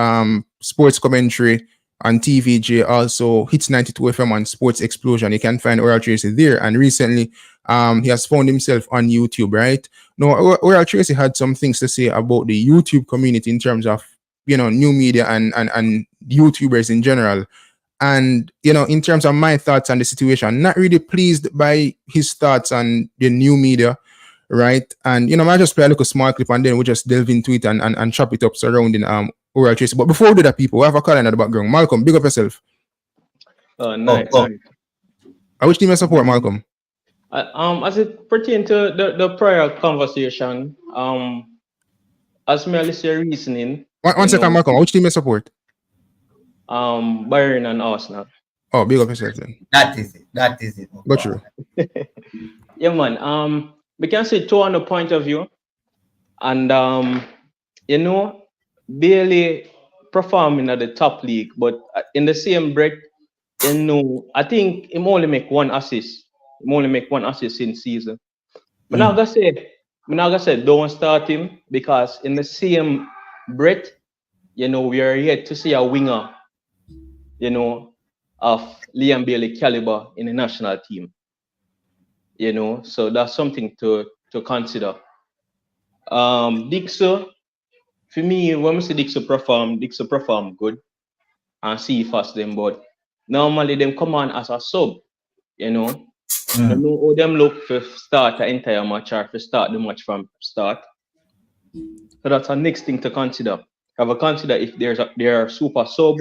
sports commentary on TVJ, also Hits 92 FM and Sports Explosion. You can find Oral Tracey there. And recently, he has found himself on YouTube, right? Now, Oral Tracey had some things to say about the YouTube community in terms of, new media and YouTubers in general. And, in terms of my thoughts on the situation, not really pleased by his thoughts on the new media, right? And, I just play a little small clip and then we'll just delve into it and chop it up surrounding Oral Tracey. But before we do that, people, we have a call in at the background. Malcolm, big up yourself. Nice. Which team you support, Malcolm? As it pertains to the prior conversation, as me listen reasoning. One second, Malcolm. Which team you support? Bayern and Arsenal. Oh, big up yourself then. That is it. Go through. Yeah, man. We can say two on the point of view, and barely performing at the top league, but in the same breath, I think he only make one assist. He only make one assist in season. But now I say don't start him because in the same breath, we are yet to see a winger, of Liam Bailey caliber in the national team. So that's something to consider. Dixon, for me, when we see Dixon perform good and see fast them, but normally them come on as a sub, I don't know how them look for start the entire match or for start the match from start. So that's our next thing to consider. Have a consider if there are super sub,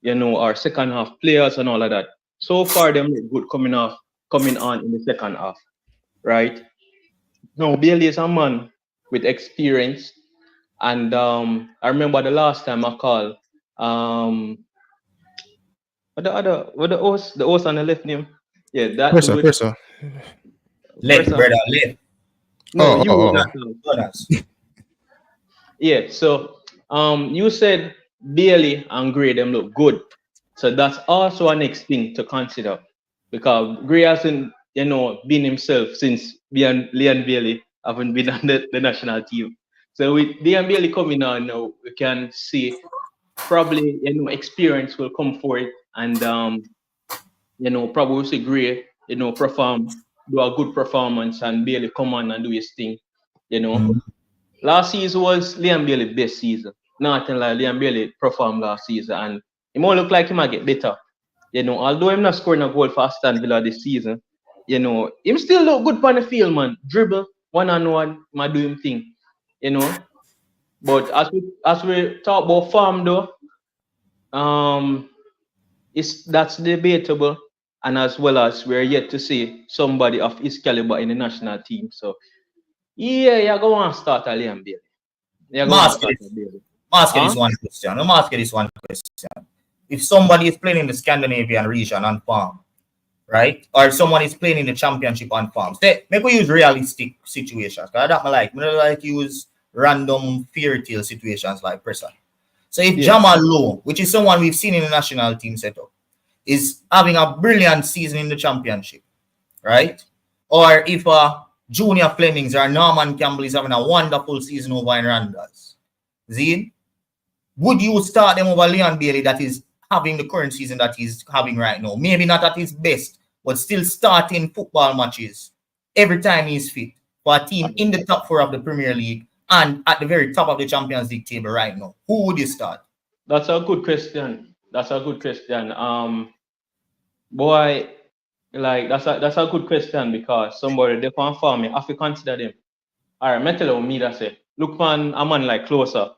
or second half players and all of that. So far them look good coming on in the second half, right? Now Bailey is a man with experience. And I remember the last time I called the host on the left name. Yeah, that Perso. Left, brother, left. No, yeah, so you said Bailey and Gray them look good. So that's also a next thing to consider. Because Gray hasn't, been himself since Liam Bailey haven't been on the national team. So with Liam Bailey coming on now, we can see probably experience will come for it, and probably we'll see Gray do a good performance, and Bailey come on and do his thing. Last season was Liam Bailey's best season. Nothing like Liam Bailey performed last season, and he might look like he might get better. Although I'm not scoring a goal for Aston Villa this season, him still look good on the field, man. Dribble, one-on-one, might do him thing. But as we talk about farm though, that's debatable, and as well as we're yet to see somebody of his caliber in the national team. So you're going to start a Liam Bailey. Ask this one question. If somebody is playing in the Scandinavian region on farm, right? Or someone is playing in the championship on farm, make we use realistic situations. I don't like use random fairy tale situations like Pressa. So if Jamal Lowe, which is someone we've seen in the national team setup, is having a brilliant season in the championship, right? Or if Junior Flemings or Norman Campbell is having a wonderful season over in Randers. Zine, would you start them over Leon Bailey that is having the current season that he's having right now? Maybe not at his best, but still starting football matches every time he's fit for a team in the top 4 of the Premier League and at the very top of the Champions League table right now. Who would you start? That's a good question. That's a good question. Boy, like that's a good question because somebody they can farm me. I have to consider them. All right, I tell you me that say. Look man, a man like closer.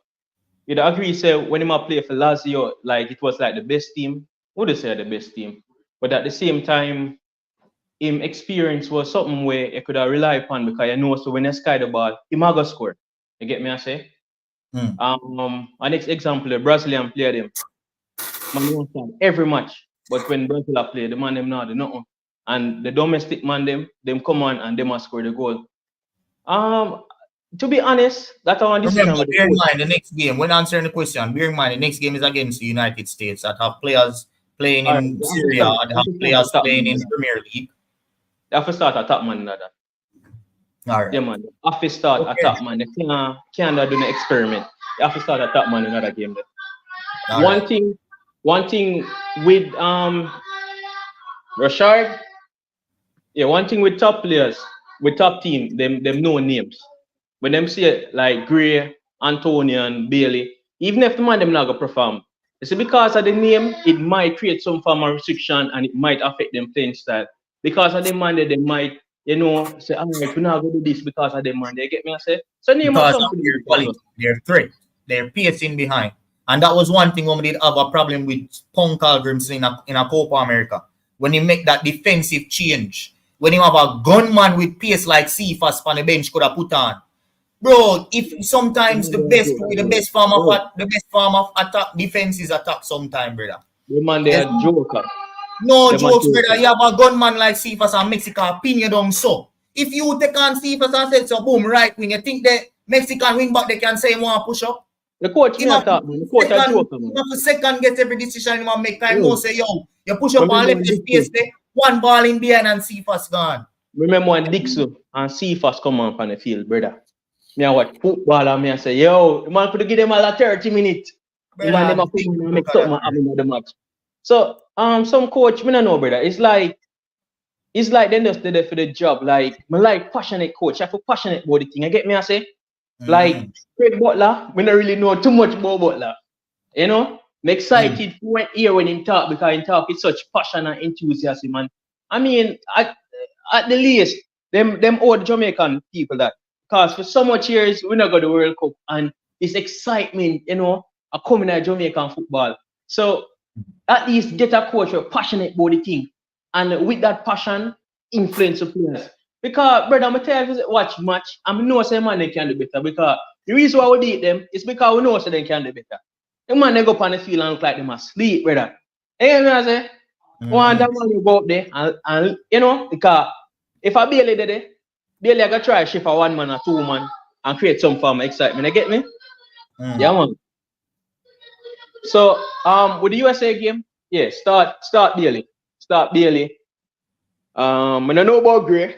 You'd agree say when him play for Lazio, like it was like the best team. Would say the best team? But at the same time, him experience was something where you could have relied upon because you know so when you sky the ball, he might go score. You get me I say? An next example, the Brazilian player them. Man won't stand every match, but when Brazil play, the man them not do nothing. And the domestic man them come on and they must score the goal. To be honest, that's our decision. Remember, bear in mind the next game, when answering the question, bear in mind the next game is against the United States that have players playing in Syria and have players playing in the Premier League. They have to start a top man that. All right. Yeah, man. They have to start a top man. They can't do an experiment. They have to start a top man in another game. One thing with Rashard, yeah, one thing with top players, with top team, them know names. When them see it like Gray, Antonio, and Bailey, even if the man them not gonna perform, it's because of the name, it might create some form of restriction and it might affect them playing style. Because of the man they might, you know, say, all right, we're not gonna do this because of the man. They get me I say? So name because of something their quality, their threat, their pacing behind. And that was one thing when we did have a problem with Concacaf in a Copa America. When he make that defensive change, when you have a gunman with pace like Cephas on the bench could have put on. Bro, if sometimes the best form of attack defense is attack sometimes, brother. The man they are joker. No jokes, brother. You have a gunman like Cephas and Mexico pin you down so. If you take on Cephas and say so boom, right wing, you think the Mexican wing back they can say want push up? The coach not talk, man. The coach a joker, man. You have to second get every decision you make time. No say yo, you push up and left the space there, one ball in behind and Cephas gone. Remember when Dixon and Cephas come on the field, brother. Me I watch football and me I say, yo, the man could give them all 30 minutes. The man them make something happen in the match. So some coach, me don't know, brother. It's like they just did it for the job. Like me like passionate coach. I feel passionate about the thing. You get me I say? Like Craig Butler, we don't really know too much about Butler. You know? I'm excited to hear when him talk because he talk with such passion and enthusiasm. And I mean, at the least, them old Jamaican people that because for so much years we not got the World Cup and this excitement, you know, are coming at Jamaican football. So at least get a coach who are passionate about the thing. And with that passion, influence the players. Because, brother, I'm tell you, watch match, and I know say man they can do better. Because the reason why we beat them is because we know say they can do better. The man they go up on the field and look like them asleep, brother. You know what I say? One that man you go up there and you know, because if I Bailey did it, Bailey I gotta try shift for one man or two man and create some form of excitement. You get me? Yeah, man. So with the USA game, yeah, start Bailey. Start Bailey. I don't know about Gray,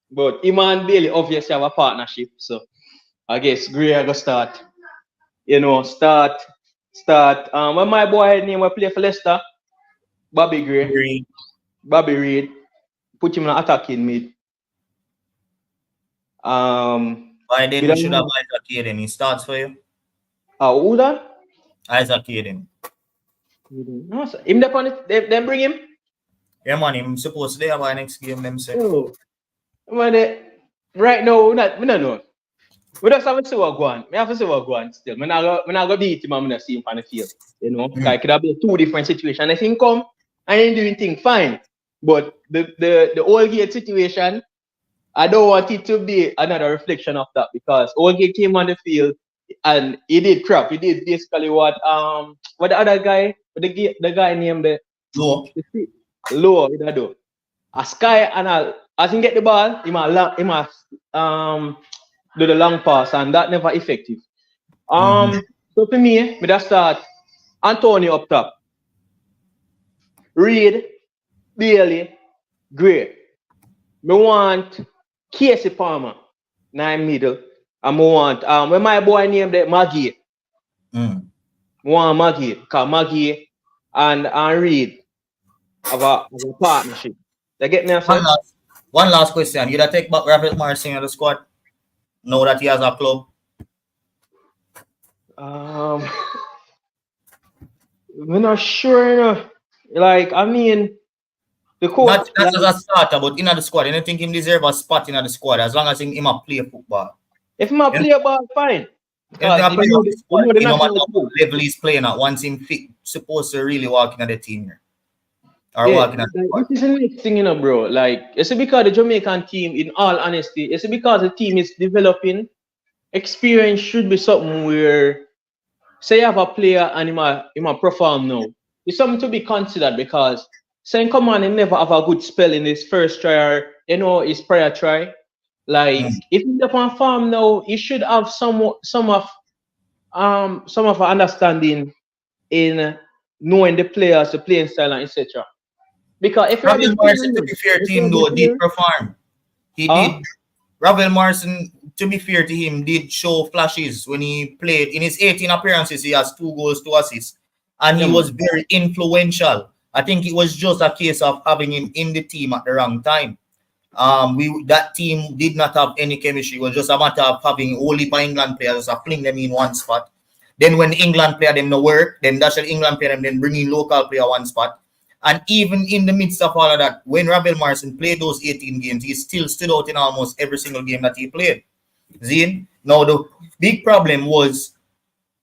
but him and Bailey obviously have a partnership. So I guess Gray I go start. You know, start. When my boy name will play for Leicester, Bobby Gray. Bobby Reid. Put him in attacking mid. Why then we should have Isaac Hayden. He starts for you. Who that? Isaac Hayden. No, sir. Him they bring him? Yeah, man, I'm supposed to be by next game, them say. Oh. Man, right now, we don't know. We just have to see what go on. We have to see what go on still. I'm not going to beat him and I'm going to see him on the field. You know, like it could have been two different situations. If he come and ain't doing things, fine. But the Old Gate situation, I don't want it to be another reflection of that because Old Gate came on the field and he did crap. He did basically what the other guy, the guy named the Low, he do. A Sky and as he get the ball, he must do the long pass and that never effective. So for me, we just start Antonio up top. Reed, Bailey, Gray. Me want Casey Palmer, 9 middle. And me want when my boy named it Maggie. Me want Maggie, because Maggie and Reed have a partnership. They get me a one last question. You take back Rafael Marcin in the squad? Know that he has a club? We're not sure, you know. Like, I mean, the coach. Not as a starter, but in the squad. You don't think him deserve a spot in the squad as long as him play football? If him play ball, fine. No matter what level he's playing at, once him fit, supposed to really walk in the team here. Or walking at the squad. This is the next thing, you know, bro. Like, it's because the Jamaican team, in all honesty, it's because the team is developing. Experience should be something where, say you have a player and he might perform now. It's something to be considered because saying come on and never have a good spell in his first try or his prior try. Like if he's up on farm now, he should have some of understanding in knowing the players, the playing style, and etc. Because if Ravel Marcin, to be fair to him, though, did perform. He did. Ravel Marcin, to be fair to him, did show flashes when he played. In his 18 appearances, he has 2 goals, 2 assists. And he was very influential. I think it was just a case of having him in the team at the wrong time. That team did not have any chemistry. It was just a matter of having only by England players, fling them in one spot. Then when the England player them no work, then that's the England player them then bring in local player one spot. And even in the midst of all of that, when Ravel Marcin played those 18 games, he still stood out in almost every single game that he played. See? Now the big problem was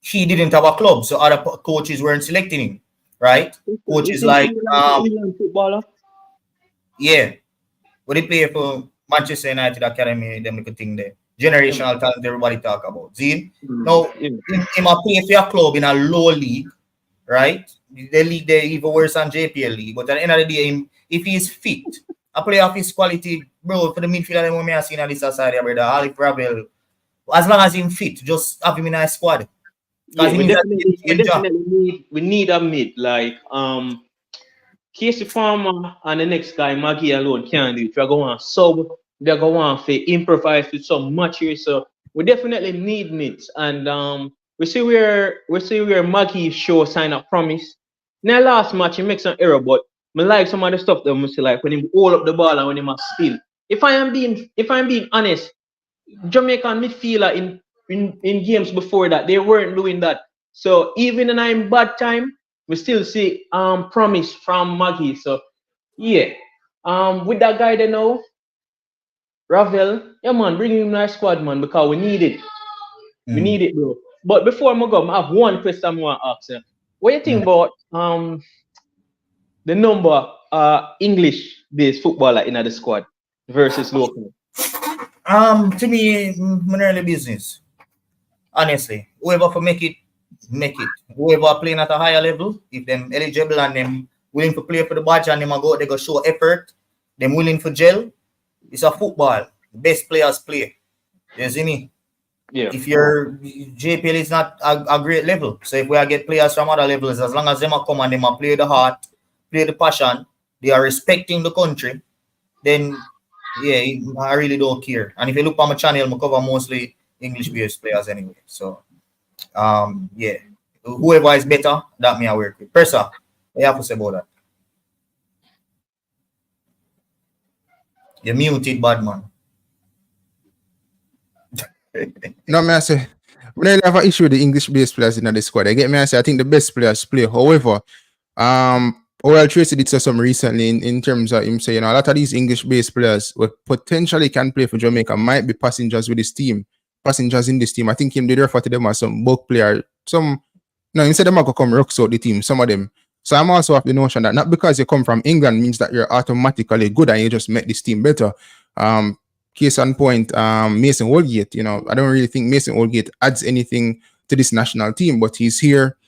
he didn't have a club, so other coaches weren't selecting him, right? Coaches like yeah, but he played for Manchester United Academy, them little thing there. Generational talent, everybody talk about. See? Now he might play for a club in a low league, right? The league there even worse than JPL league. But at the end of the day, if he's fit, a player of his quality, bro, for the midfielder, when I see in this side, brother, Alif Ravel, as long as he's fit, just have him in a squad. Yeah, we need a mid like Casey Farmer and the next guy Maggie alone can't do it. We're going to sub, we're going to improvise with some match here. So we definitely need mids. And we see where Maggie show sign of promise. Now last match he makes an error, but I like some of the stuff that we see like when he hold up the ball and when he must steal. If I am being honest, Jamaican midfielder in games before that, they weren't doing that. So even in bad time, we still see promise from Maggie. So yeah, with that guy there now, Ravel, yeah man, bring him to our squad, man, because we need it. We need it, bro. But before I go, I have one question I want to ask you. What do you think about the number English-based footballer in the squad versus local? To me, mineral business. Honestly, whoever for make it. Whoever playing at a higher level, if them eligible and them willing to play for the badge and them they go show effort, them willing for gel, it's a football. The best players play. You see me? Yeah. If your JPL is not a great level, so if we get players from other levels, as long as them come and them play the heart, play the passion, they are respecting the country, then yeah, I really don't care. And if you look on my channel, I cover mostly English-based players anyway. So yeah, whoever is better, that me I work with. Persa, what you have to say about that? You're muted, bad man. No, man, I say, we don't have an issue with the English-based players in the squad. I get me, I say, I think the best players play. However, Tracey did say some recently in terms of him saying, a lot of these English-based players who potentially can play for Jamaica might be passengers with this team. Passengers in this team. I think him did refer to them as some bulk player. He said them are going to come rocks out the team, some of them. So I'm also of the notion that not because you come from England means that you're automatically good and you just make this team better. Case in point, Mason Holgate, I don't really think Mason Holgate adds anything to this national team, but he's here.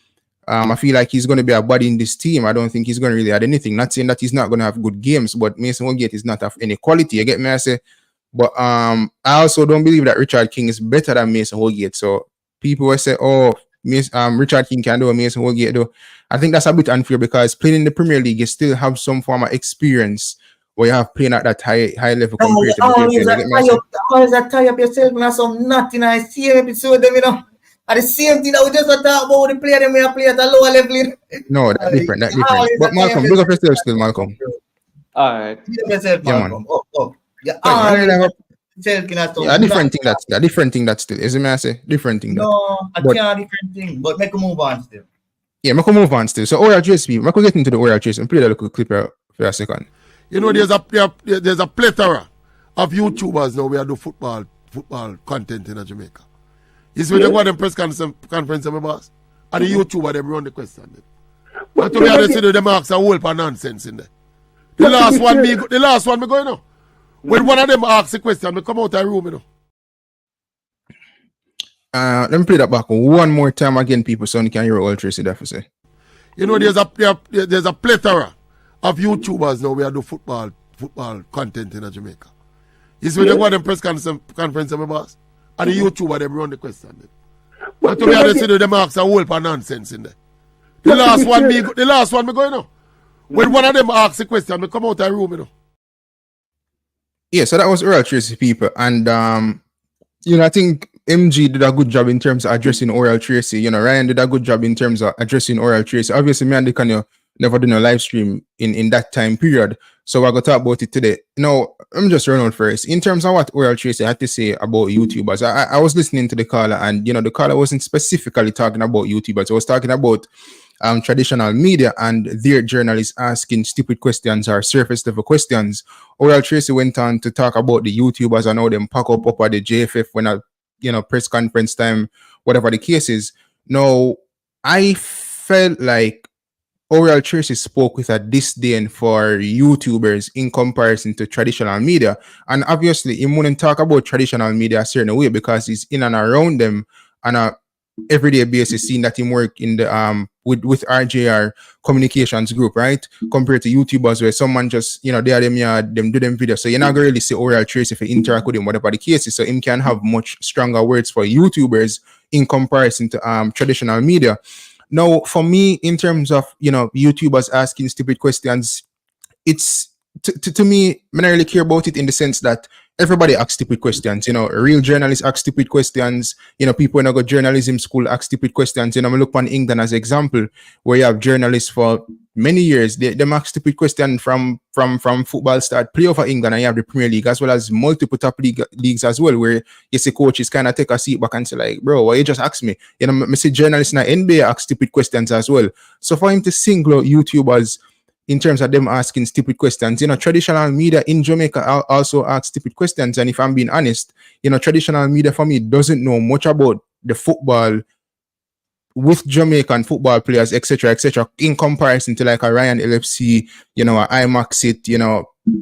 I feel like he's going to be a body in this team. I don't think he's going to really add anything. Not saying that he's not going to have good games, but Mason Holgate is not of any quality. You get me? I say. But I also don't believe that Richard King is better than Mason Holgate. So people will say, oh, Richard King can do, Mason Holgate do. I think that's a bit unfair because playing in the Premier League, you still have some form of experience where you have playing at that high level compared to the JFL. Always tie up yourself and some nothing. I see episode them, you know. And the same thing that we just talk about the player them we play at a lower level. No, that's different. That's different. But Malcolm, look up yourself still, Malcolm. All right. Yourself, Malcolm. Different thing that's a different thing that's still. Is it me I say? Different thing. No, I can't different thing. But make a move on still. Yeah, make a move on still. So Oral Tracy, make a get into the Oral Tracy and play that little clip here for a second. You know, there's a plethora of YouTubers now where do football content in Jamaica. It's when they go to the press conference, my boss. And the YouTuber, they run the question. But to be honest, them ask a whole heap of nonsense in there. The last one me going now. When one of them asks a question, me come out of the room, you know. Let me play that back one more time again, people, so you can hear all Tracy that for say. You know, there's a plethora of YouTubers now where do football content in Jamaica. It's when they go to the press conference, my boss. And the YouTuber, they run the question. But to be honest, them ask a whole heap of nonsense in there. The last one me going now. When one of them asks a question, me come out of the room, you know. Yeah, so that was Oral Tracy, people. And, I think MG did a good job in terms of addressing Oral Tracy. Ryan did a good job in terms of addressing Oral Tracy. Obviously, me and Dick never done a live stream in that time period. So we're going to talk about it today. Now, I'm just running out first. In terms of what Oral Tracy had to say about YouTubers, I was listening to the caller and, the caller wasn't specifically talking about YouTubers. I was talking about traditional media and their journalists asking stupid questions or surface level questions. Oral Tracy went on to talk about the YouTubers and how them pack up at the JFF when press conference time, whatever the case is. Now, I felt like Oral Tracy spoke with a disdain for YouTubers in comparison to traditional media. And obviously, he wouldn't talk about traditional media a certain way because he's in and around them on a everyday basis, seeing that he work in the with RJR communications group, right? Compared to YouTubers where someone just, they are them do them videos. So you're not gonna really see Oral Tracy if you interact with him, whatever the case is. So him can have much stronger words for YouTubers in comparison to traditional media. Now, for me, in terms of, YouTubers asking stupid questions, it's, to me, I don't really care about it in the sense that everybody asks stupid questions. Real journalists ask stupid questions. People in a good journalism school ask stupid questions. I look on England as an example, where you have journalists for many years. They ask stupid questions from football start, play over England, and you have the Premier League, as well as multiple top leagues as well, where you see coaches kind of take a seat back and say, like, bro, why you just ask me? I see journalists in the NBA ask stupid questions as well. So for him to single out YouTubers in terms of them asking stupid questions, traditional media in Jamaica also ask stupid questions. And if I'm being honest, traditional media for me doesn't know much about the football with Jamaican football players, etc., in comparison to like a Ryan LFC, a IMAX it,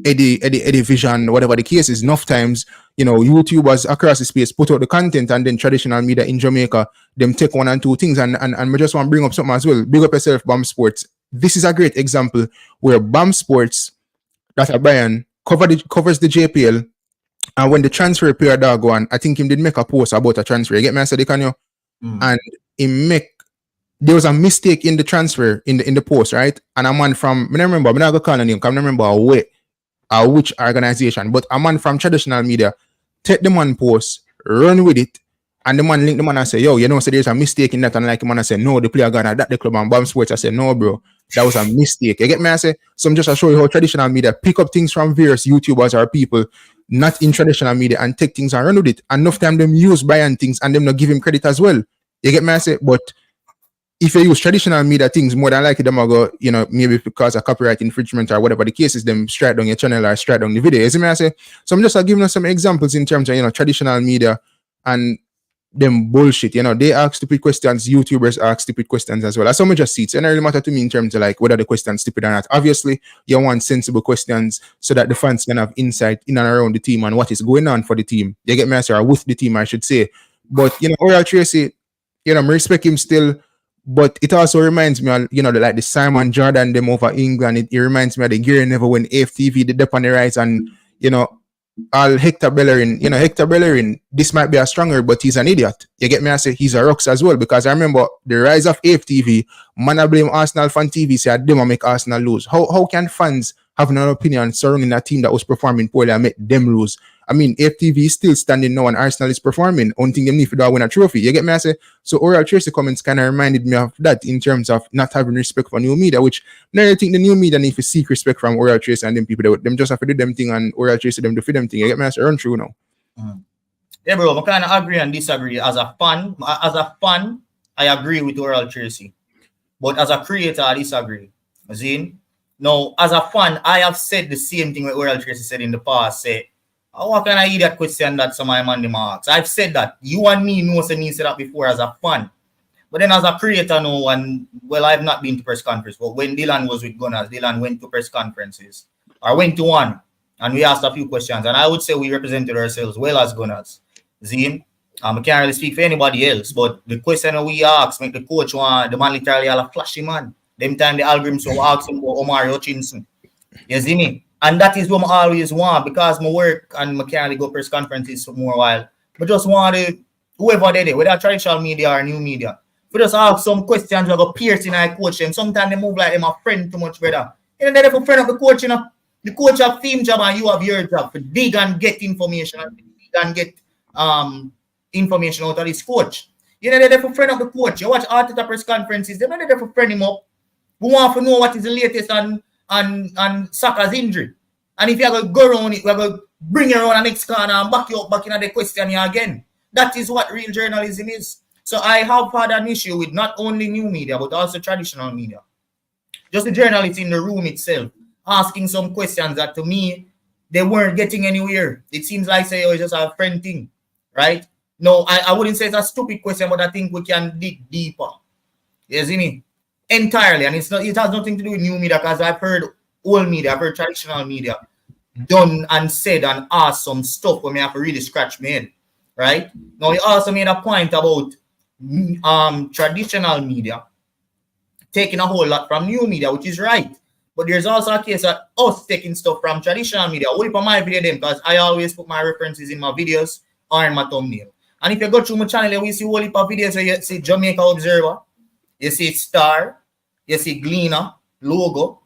Eddie Vision, whatever the case is. Enough times, YouTubers across the space put out the content, and then traditional media in Jamaica, them take one and two things. And I just want to bring up something as well. Big up yourself, BAM Sports. This is a great example where BAM Sports, that are Brian, covers the JPL, and when the transfer period go on, I think him did make a post about a transfer. You get me? I said, and there was a mistake in the transfer in the post, right? And a man from, I don't remember, I'm not going to call the name, I can't remember which organization, but a man from traditional media take the man post, run with it, and the man link the man and say, yo, so there's a mistake in that. And like the man I say, no, the player gone at the club, and BAM Sports I say, no, bro, that was a mistake. You get me? I say, so I'm just to show you how traditional media pick up things from various YouTubers or people not in traditional media and take things and run with it. Enough time them use Brian things and them not give him credit as well. You get me? I say, but if you use traditional media things, more than likely them will go, maybe because of copyright infringement or whatever the case is, them straight down your channel or straight down the video. You see me? I say, so I'm just giving us some examples in terms of, traditional media and them bullshit. They ask stupid questions, YouTubers ask stupid questions as well. That's how much just see it. It doesn't really matter to me in terms of like whether the question's stupid or not. Obviously, you want sensible questions so that the fans can have insight in and around the team and what is going on for the team. You get me? Or with the team, I should say. But Oral Tracy, I respect him still. But it also reminds me of, like the Simon Jordan them over England. It reminds me of the Gary Neville when AFTV did up on the rise and, all Hector Bellerin, Hector Bellerin, this might be a stronger, but he's an idiot. You get me? I say he's a rocks as well, because I remember the rise of AFTV, man, I blame Arsenal fan TV, say they will make Arsenal lose. How can fans have an opinion surrounding a team that was performing poorly and make them lose? I mean, AFTV is still standing now and Arsenal is performing. Only thing they need to win a trophy. You get me? I say, so Oral Tracey comments kind of reminded me of that in terms of not having respect for new media, which now I think the new media need to seek respect from Oral Tracey and them people. Them just have to do them thing and Oral Tracey them to fit them thing. You get me? I say, run through now. Yeah, bro, I kind of agree and disagree. As a fan, I agree with Oral Tracey. But as a creator, I disagree. See? Now, as a fan, I have said the same thing what Oral Tracey said in the past. Say, how can I hear that question that some of my man asks? I've said that. You and me know me said that before as a fan. But then as a creator, no, and well, I've not been to press conference. But when Dylan was with Gunners, Dylan went to press conferences. I went to one, and we asked a few questions. And I would say we represented ourselves well as Gunners. See? I can't really speak for anybody else. But the question we asked, make the coach want the man literally a flashy man. Them time the algorithms will ask him for Omar Hutchinson. You see me? And that is what I always want, because my work and I can't really go press conferences for more while. But just want to, whoever they do, whether traditional media or new media, we just ask some questions we go piercing and coach them. Sometimes they move like them a friend too much better. They're for friend of the coach, The coach have team job and you have your job to dig and get information and get information out of this coach. They're for friend of the coach. You watch Arteta press conferences, they're not there for friend him up. We want to know what is the latest on Saka's injury. And if you're going to go around it, we're going to bring you around the next corner and back you up back in the question here again. That is what real journalism is. So I have had an issue with not only new media, but also traditional media. Just the journalists in the room itself, asking some questions that to me, they weren't getting anywhere. It seems like, say, it's just a friend thing, right? No, I wouldn't say it's a stupid question, but I think we can dig deeper. You see me? Entirely, and it has nothing to do with new media, because I've heard old media, I've heard traditional media done and said and asked some stuff where me have to really scratch my head, right? Now, he also made a point about traditional media taking a whole lot from new media, which is right. But there's also a case of us taking stuff from traditional media. Only for my video them, because I always put my references in my videos or in my thumbnail. And if you go through my channel, we see whole heap of videos where you see Jamaica Observer, you see Star, you see Gleaner, logo.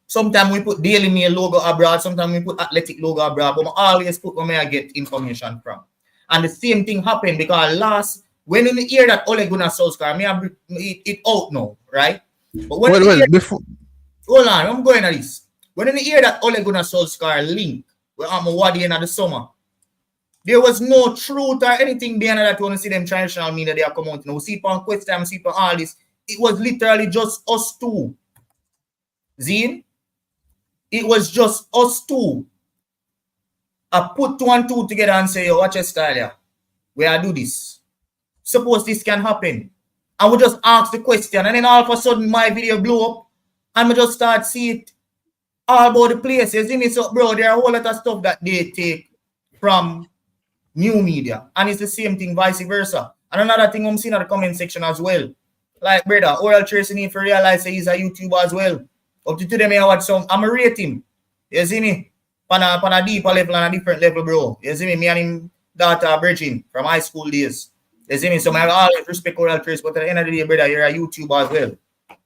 Sometimes we put Daily Mail logo abroad, sometimes we put Athletic logo abroad, but I always put where I get information from. And the same thing happened because when you hear that Ole Gunnar Solskjaer, it out now, right? But when before. Hold on, I'm going at this. When you hear that Ole Gunnar Solskjaer link with Wadi in the summer, there was no truth or anything behind that. You want to see them traditional media, they are coming out. You know, see on question, see on all this. It was literally just us two. Zine? It was just us two. I put 2 and 2 together and say, yo, watch your style here. Where I do this. Suppose this can happen. And we just ask the question. And then all of a sudden, my video blew up. And we just start see it all about the places. You see me? So, bro, there are a whole lot of stuff that they take from new media. And it's the same thing, vice versa. And another thing I'm seeing in the comment section as well. Like, brother, Oral Tracey need to realize that he's a YouTuber as well. Up to today, I watch some. I'm a rate him. You see me? On a deeper level and a different level, bro. You see me? Me and him daughter bridging from high school days. You see me? So I always respect Oral Tracey, but at the end of the day, brother, you're a YouTuber as well.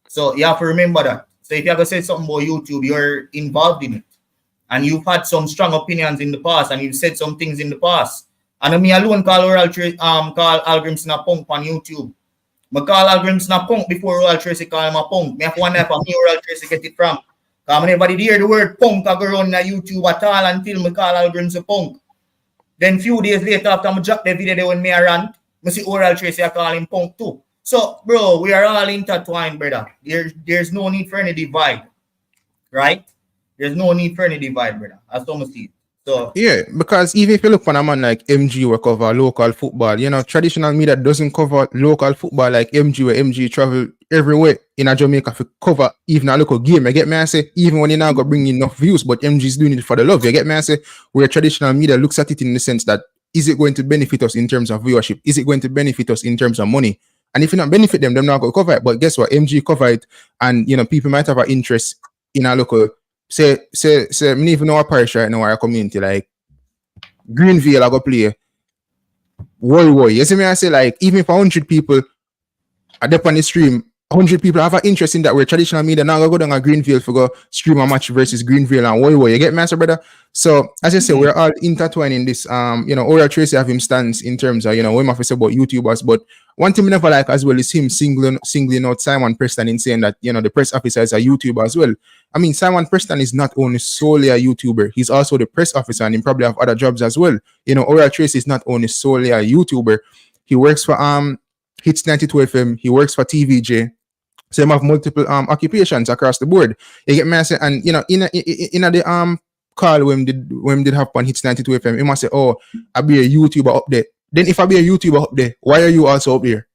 So you have to remember that. So if you ever say something about YouTube, you're involved in it. And you've had some strong opinions in the past, and you've said some things in the past. And me alone call Oral Tracey, call Algrimson a punk on YouTube. I call Algrimson a punk before Oral Tracey call him a punk. I have one for me Oral Tracey get it from. Because whenever they hear the word punk, I go around on YouTube at all until I call Algrimson a punk. Then few days later, after I drop the video when I rant, I see Oral Tracey, I call him punk too. So, bro, we are all intertwined, brother. There's no need for any divide, right? There's no need for any divide, brother. As Thomas said. So yeah, because even if you look on a man like MG will cover local football, you know, traditional media doesn't cover local football like MG, where MG travel everywhere in a Jamaica to cover even a local game. You get me? I say, even when you now got bring enough views, but MG is doing it for the love. You get me? I say, where traditional media looks at it in the sense that, is it going to benefit us in terms of viewership? Is it going to benefit us in terms of money? And if you not benefit them, they're not going to cover it. But guess what? MG cover it, and you know, people might have an interest in a local. Say, me even know a parish right now or a community like Greenville I go play. Woy. You see me I say like even if 100 people are there on the stream, 100 people have an interest in that where traditional media now go down a Greenville for go stream a match versus Greenville and Woy. You get me, brother? So as I say, we're all intertwined in this. Oral Tracey have him stance in terms of, what I say about YouTubers, but one thing I never like as well is him singling out Simon Preston in saying that, the press officer is a YouTuber as well. I mean, Simon Preston is not only solely a YouTuber, he's also the press officer and he probably have other jobs as well. Oral Tracey is not only solely a YouTuber, he works for Hits 92 FM, he works for TVJ. So he have multiple occupations across the board. You get me? And in the call when did have on Hits 92 FM, he must say, "Oh, I'll be a YouTuber up there." Then if I be a YouTuber up there, why are you also up there?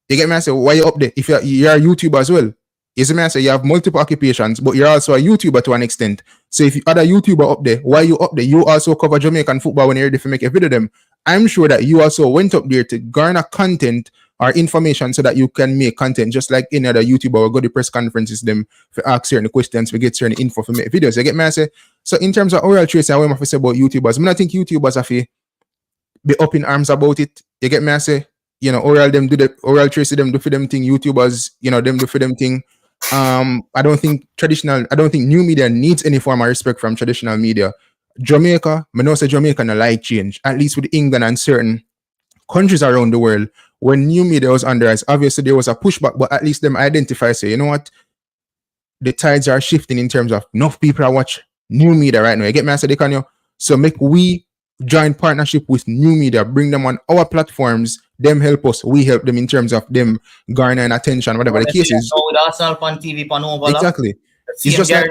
You get me? I say, why you up there? If you're a YouTuber as well. You see me? I say you have multiple occupations, but you're also a YouTuber to an extent. So if you are a YouTuber up there, why you up there? You also cover Jamaican football when you're ready to make a video of them. I'm sure that you also went up there to garner content or information so that you can make content just like any other YouTuber will go to press conferences them for ask certain questions, for get certain info for make videos. You get me? I say, so in terms of Oral Tracey, I want to say about YouTubers. I mean, I think YouTubers have to be up in arms about it. You get me? I say, Oral Tracey them do for them thing, YouTubers, them do for them thing. I don't think new media needs any form of respect from traditional media. Jamaica, I know say Jamaica no like change, at least with England and certain countries around the world. When new media was under us, obviously there was a pushback, but at least them identify, say, you know what? The tides are shifting in terms of enough people are watch new media right now. You get me? I said, so make we join partnership with new media, bring them on our platforms, them help us, we help them in terms of them garnering attention, whatever the case is. With ourselves on TV, pan overlap. Exactly. It's just like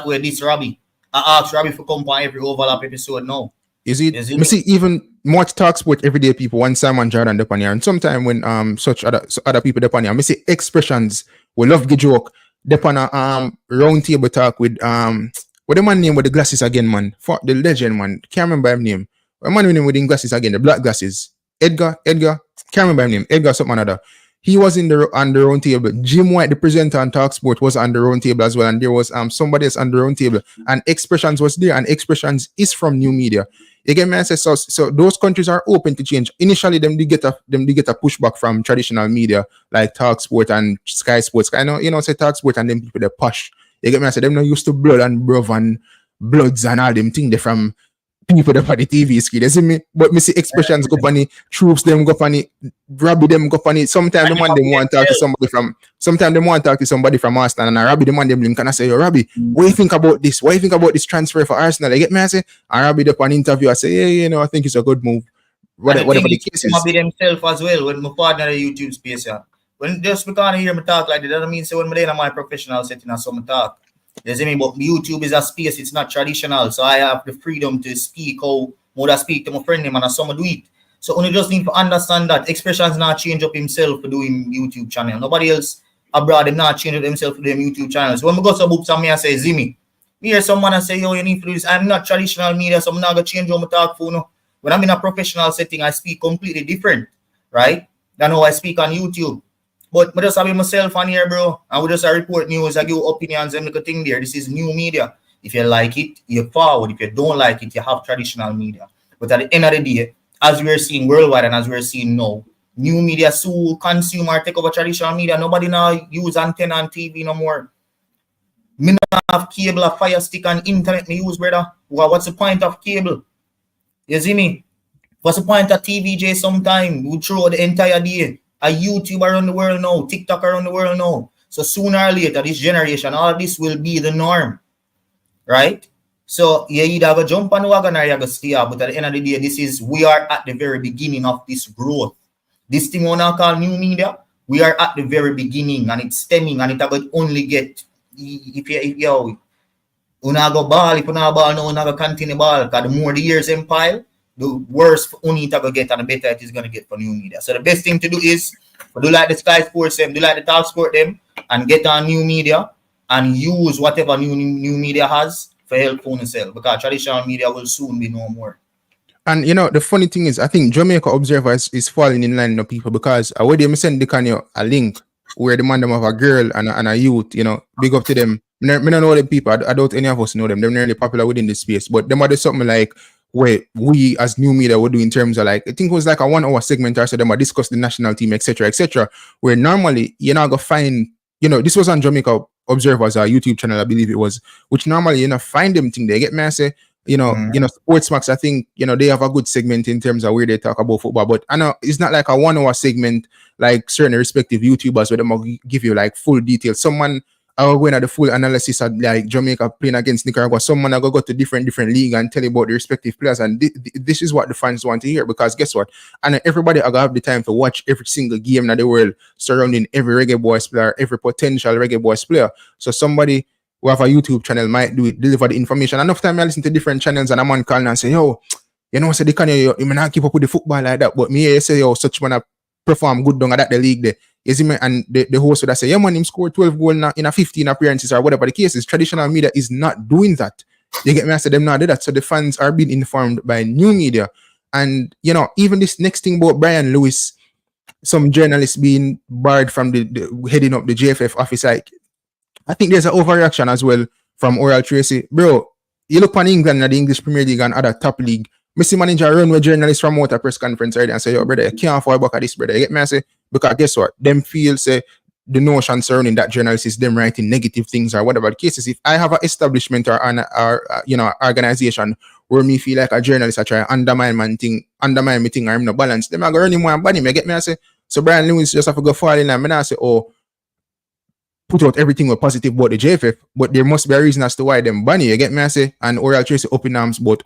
with this Robbie. I asked Robbie for come on every overlap episode now. Is it? Me see even more talk sport everyday people. One Simon Jordan up on here, and sometime when such other people up on here, me see expressions. We love the joke. Up on a round table talk with what the man name with the glasses again, man. For the legend, man. Can't remember his name. What man name with the glasses again? The black glasses. Edgar. Can't remember his name. Edgar something another. He was on the round table. Jim White, the presenter on Talk Sport, was on the round table as well, and there was somebody else on the round table. And Expressions was there, and Expressions is from new media. You get me? I say so those countries are open to change. Initially, them did get a pushback from traditional media like Talk Sport and Sky Sports. I know, say Talk Sport and them people they push. You get me? I say them not used to blood and bruv and bloods and all them things they from people that on the TV screen. You see me? But me see Expressions go funny, Troops them go funny, Robbie them go funny. Sometimes the man them want to talk to somebody from Arsenal, and Robbie the man them link and I say, yo Robbie, what do you think about this? What do you think about this transfer for Arsenal? You get me? I say, and Robbie up on interview, I say, yeah, I think it's a good move. Whatever the case is. Be themselves as well when my partner the YouTube space. Yeah. When just because I hear me talk like that doesn't mean so when I'm in my professional setting or some talk. You see me? But YouTube is a space, it's not traditional. So I have the freedom to speak how I speak to my friend him and some do it. So only just need to understand that Expressions not change up himself for doing YouTube channel. Nobody else abroad them not change up themselves for doing YouTube channel. So when I go to books and me I say, Zimmy, me hear someone and say, yo, you need to do this. I'm not traditional media, so I'm not gonna change how I talk for no. When I'm in a professional setting, I speak completely different, right? Than how I speak on YouTube. But I just have myself on here, bro. And we just report news, I give opinions and make a thing there. This is new media. If you like it, you forward. If you don't like it, you have traditional media. But at the end of the day, as we're seeing worldwide and as we're seeing now, new media so consume or take over traditional media. Nobody now use antenna and TV no more. Me not have cable, a fire stick and internet me use, brother. What's the point of cable? You see me? What's the point of TVJ sometime? We throw the entire day. A YouTube around the world now, TikTok around the world now. So sooner or later, this generation, all this will be the norm, right? So you either have a jump on the wagon or you have a stay up. But at the end of the day, we are at the very beginning of this growth. This thing we now call new media, we are at the very beginning and it's stemming and it will only get, if you go ball, if you not ball now, you not continue ball. Because the more the years empire, the worse only it will get and the better it is going to get for new media. So the best thing to do is do like the Sky Sports them, do like the Talk Sport them, and get on new media and use whatever new media has for help on itself, because traditional media will soon be no more. And the funny thing is, I think Jamaica Observer is falling in line with people, because I would send the a link where the man them have a girl and a youth, big up to them. Me don't know them people. I don't any of us know them. They're nearly popular within this space, but them are something like where we as new media would do in terms of like, I think it was like a 1 hour segment or so them discuss the national team, etc., where normally you're not gonna find, this was on Jamaica Observer's YouTube channel, I believe it was, which normally find them thing they get me. I say, Sportsmax, I think they have a good segment in terms of where they talk about football, but I know it's not like a 1 hour segment like certain respective YouTubers where they will give you like full details. Someone are going at the full analysis of like Jamaica playing against Nicaragua. Someone are going to go to different league and tell you about the respective players, and this is what the fans want to hear, because guess what? And everybody are going to have the time to watch every single game in the world surrounding every Reggae Boyz player, every potential Reggae Boyz player. So somebody who have a YouTube channel might deliver the information. Enough time I listen to different channels and a man calling and say, yo, so they you may not keep up with the football like that, but me say, yo, such man perform good down at the league there. You see me? And the host would say, yeah, man, him scored 12 goals in a 15 appearances or whatever the case is. Traditional media is not doing that. You get me? I said them not do that. So the fans are being informed by new media. And, even this next thing about Brian Lewis, some journalists being barred from the heading up the JFF office, like, I think there's an overreaction as well from Oral Tracey. Bro, you look on England and the English Premier League and other top league. Mr. Manager run with journalists from out a press conference already and say, yo, brother, you can't fall back at this, brother. You get me? I say, because guess what? Them feel, say, the notion surrounding that journalist is them writing negative things or whatever the case is. If I have an establishment or an organization where me feel like a journalist I try to undermine me thing or I'm no balance, them are going to run him one body. Me get me? I say, so Brian Lewis just have to go fall in line. I say, oh, put out everything with positive about the JFF, but there must be a reason as to why them banny. You get me? I say, and Oral Tracey up in arms, but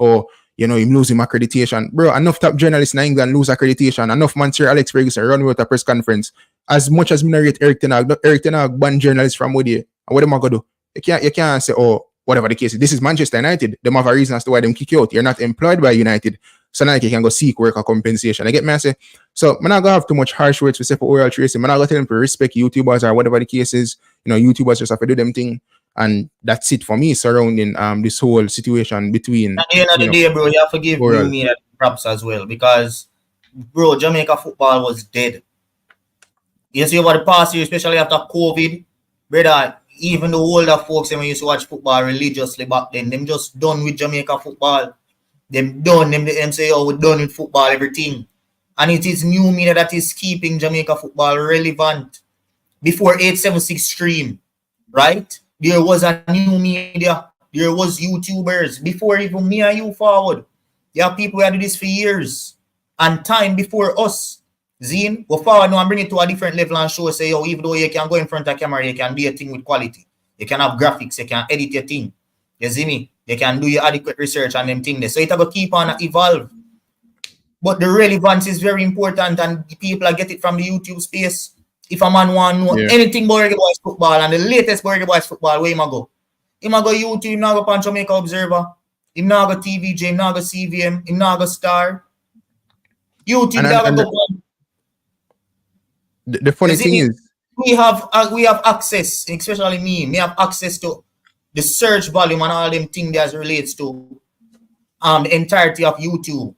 him losing accreditation. Bro, enough top journalists in England lose accreditation. Enough man Sir Alex Ferguson run with a press conference. As much as me rate Eric Ten Hag ban journalists from with you. And what am I gonna do? You can't say, oh, whatever the case is. This is Manchester United. Them have a reason as to why them kick you out. You're not employed by United. So now you can go seek work or compensation. I get me? I say, so I'm not gonna have too much harsh words to say for Oral Tracey. I'm not gonna tell them to respect YouTubers or whatever the case is. YouTubers just have to do them thing. And that's it for me surrounding this whole situation between. At the end of the day, bro, you have to give me props as well, because, bro, Jamaica football was dead. You see over the past year, especially after COVID, brother, even the older folks when used to watch football religiously back then, them just done with Jamaica football. Them say, oh, we're done with football, everything. And it is new media that is keeping Jamaica football relevant. Before 876 stream, right? There was a new media. There was YouTubers. Before even me and you forward. There are people who do this for years. And time before us. Zine, go forward now and bring it to a different level and show, say, even though you can go in front of camera, you can do a thing with quality. You can have graphics. You can edit your thing. You see me? You can do your adequate research on them things. So it will keep on evolve. But the relevance is very important, and people get it from the YouTube space. If a man want to know anything about Reggae Boyz football and the latest about Reggae Boyz football, where he might go? He might go YouTube, he might go on Jamaica Observer, he might go TVJ, he might go CVM, he might go Star. YouTube, the funny thing is, we have access, especially me have access to the search volume and all them things that relates to the entirety of YouTube.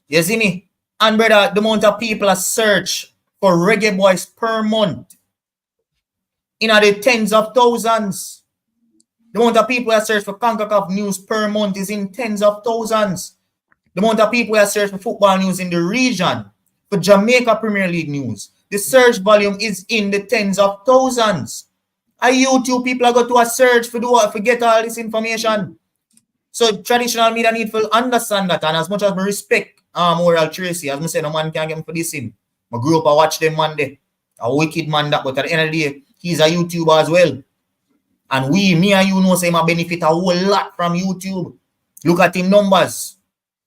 You see me? And brother, the amount of people that search for Reggae Boyz per month in the tens of thousands. The amount of people that search for Concacaf news per month is in tens of thousands. The amount of people that search for football news in the region, for Jamaicapremierleague news, the search volume is in the tens of thousands. And YouTube people are going to a search for get all this information. So traditional media need to understand that, and as much as I respect Oral Tracey, as I say, no man can get me for this in. I grew up, I watched them one day. A wicked man that, but at the end of the day, he's a YouTuber as well. And me and you know, say, I benefit a whole lot from YouTube. Look at him numbers.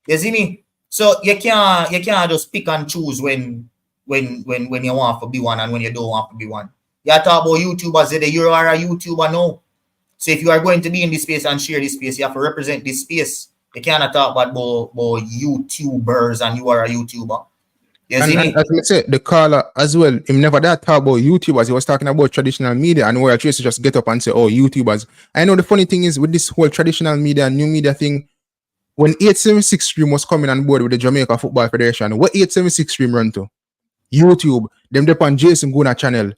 You see me? So you can't just pick and choose when you want to be one and when you don't want to be one. You talk about YouTubers, you are a YouTuber now. So if you are going to be in this space and share this space, you have to represent this space. You cannot talk about YouTubers and you are a YouTuber. Yes, and as I said, the caller as well, him never that talk about YouTubers. He was talking about traditional media, and where I choose to just get up and say, oh, YouTubers. I know the funny thing is with this whole traditional media and new media thing, when 876 stream was coming on board with the Jamaica Football Federation, what 876 stream run to? YouTube. Them depend on Jason Guna channel.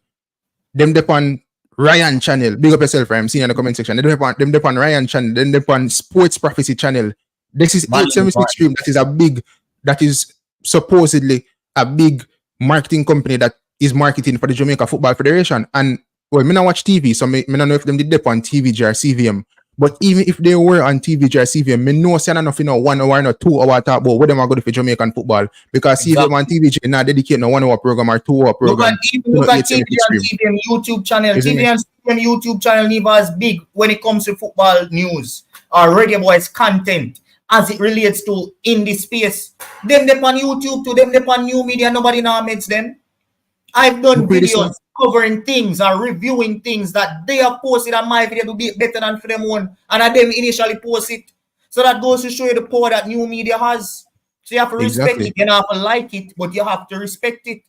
Them depend on Ryan channel. Big up yourself, I'm seeing in the comment section. Them depend on Ryan channel. Them depend on Sports Prophecy channel. This is 876 Stream. That is supposedly a big marketing company that is marketing for the Jamaica Football Federation. And well, me not watch TV, so me not know if them did dip on TVG or CVM. But even if they were on TVG or CVM, me know say enough 1 hour or 2 hour talk about what them are going to for Jamaican football. Because CVM and TVG not dedicate no 1 hour program or 2 hour program. Look at TVG and CVM YouTube channel. TV and CVM YouTube channel never as big when it comes to football news or Reggae Boys content as it relates to in this space. Them on YouTube to them on new media, nobody now makes them. I've done videos covering things or reviewing things that they have posted on my video to be better than for them one, and I them initially post it. So that goes to show you the power that new media has. So you have to respect it. You don't have to like it, but you have to respect it.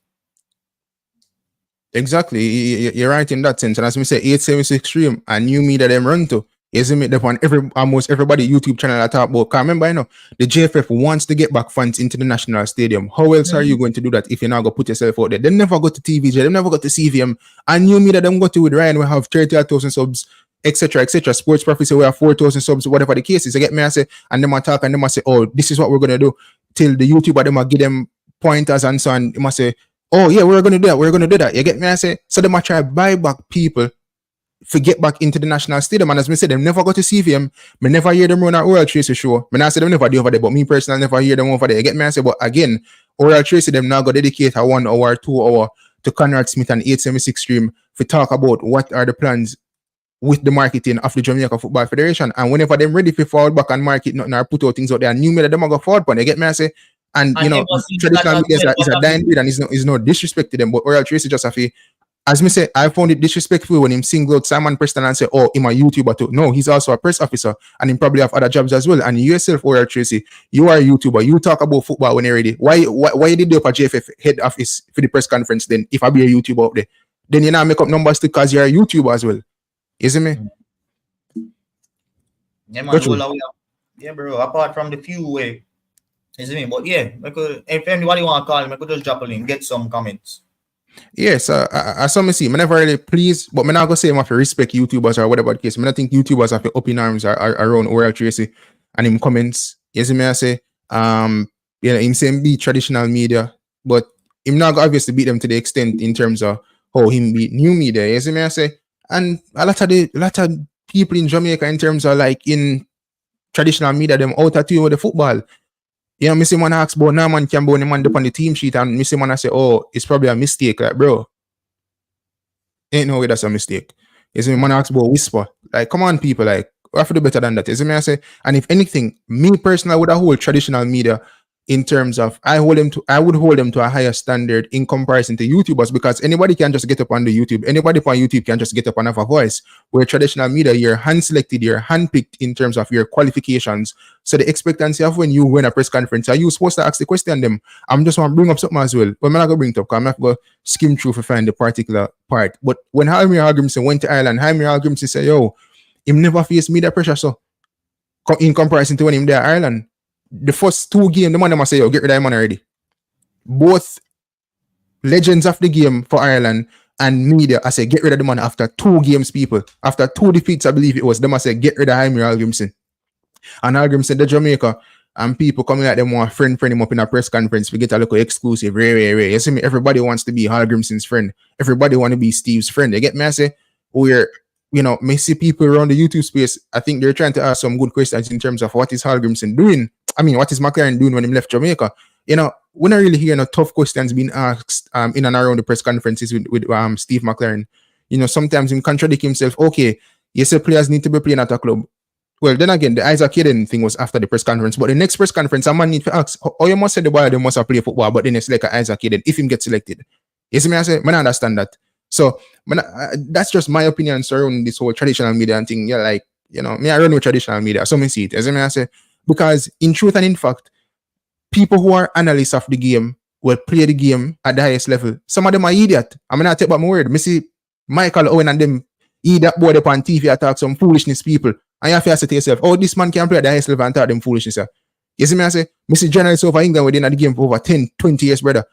Exactly. You're right in that sense. And as we say, 876 Stream and new media them run to. Isn't it on almost everybody YouTube channel I talk about? Because remember, you know, the JFF wants to get back fans into the national stadium. How else are you going to do that if you're not going to put yourself out there? They never go to TVJ, they never go to CVM. And new media them go to with Ryan, we have 30,000 subs, etc., etc. Sports Prophecy, we have 4,000 subs, whatever the case is. I get me, I say, and them I talk and them I say, oh, this is what we're going to do. Till the YouTuber, them I give them pointers and so on. Them I say, oh, yeah, we're going to do that, we're going to do that. You get me, I say, so them I try to buy back people to get back into the national stadium. And as me said, them never go to CVM. Me never hear them run at Oral Tracey show. Me not say them never do over there, but me personally never hear them over there. You get me? I say, but again, Oral Tracey them now go dedicate a 1 hour, 2 hour to Conrad Smith and 876 Stream to talk about what are the plans with the marketing of the Jamaica Football Federation. And whenever them ready to forward back and market nothing or put out things out there, new media them go forward on. You get me? I say, and you know, traditional media is a dying breed and is no disrespect to them, but Oral Tracey just have to. As me say, I found it disrespectful when him single out Simon Preston and say, oh, he's a YouTuber too. No, he's also a press officer and he probably have other jobs as well. And you yourself, Oral Tracey, you are a YouTuber. You talk about football when you're ready. Why you did do up a JFF head office for the press conference then if I be a YouTuber up there? Then you now make up numbers because you're a YouTuber as well. Isn't me? Yeah, man. Yeah, bro. Apart from the few way. Isn't me? But yeah, if anybody want to call him, I could just drop a link, get some comments. Yes, as some see, I never really pleased, but I'm not gonna say I have to respect YouTubers or whatever the case. I think YouTubers have to up in arms around Oral Tracey and him comments. Yes, I say, you know, him saying beat traditional media, but him not obviously beat them to the extent in terms of how him beat new media. Yes, I say, and a lot of people in Jamaica in terms of like in traditional media, them out at you with the football. You know, Missy man asks about man can be man up on the team sheet and Missy man say, oh, it's probably a mistake. Like, bro, ain't no way that's a mistake. Is me man asks about whisper. Like, come on, people, like, we have to do better than that. Is me I say, and if anything, me personally would hold traditional media in terms of I would hold them to a higher standard in comparison to YouTubers, because anybody can just get up on the YouTube. Anybody on YouTube can just get up and have a voice. Where traditional media, you're hand selected, you're handpicked in terms of your qualifications. So the expectancy of when you win a press conference, are you supposed to ask the question them? I'm just want to bring up something as well. But I'm not going to bring it up because I'm not going to skim through to find the particular part. But when Jaime Algrimson went to Ireland, Jaime Algrimson said, yo, him never faced media pressure. So in comparison to when him there in Ireland, the first 2 games, the man must say, yo, get rid of him already. Both legends of the game for Ireland and media, I say, get rid of the man after 2 games, people. After 2 defeats, I believe it was, them I say, get rid of Jaime Algrimson. And Algrimson, the Jamaica, and people coming at them want friend him up in a press conference. We get a little exclusive, rare. You see me? Everybody wants to be Algrimson's friend. Everybody want to be Steve's friend. You get me? I say, we're, you know, may see people around the YouTube space. I think they're trying to ask some good questions in terms of what is Algrimson doing. I mean, what is McClaren doing when he left Jamaica? You know, we're not really hearing tough questions being asked in and around the press conferences with Steve McClaren. You know, sometimes he contradict himself. Okay, you say players need to be playing at a club. Well, then again, the Isaac Hayden thing was after the press conference. But the next press conference, a man need to ask, oh, you must say the boy, they must have played football, but then it's like an Isaac Hayden if him get selected. You see me? I say, I understand that. So, that's just my opinion surrounding this whole traditional media and thing. Yeah, like, you know, me, I run with traditional media. So, me see it. You see me? I say, because in truth and in fact, people who are analysts of the game will play the game at the highest level. Some of them are idiot. I'm not take back my word. Me see Michael Owen and them idiot boy up on TV attack some foolishness people. And you have to say to yourself, oh, this man can play at the highest level and talk them foolishness. You see me? I say, me see journalists over England within the game for over 10, 20 years, brother.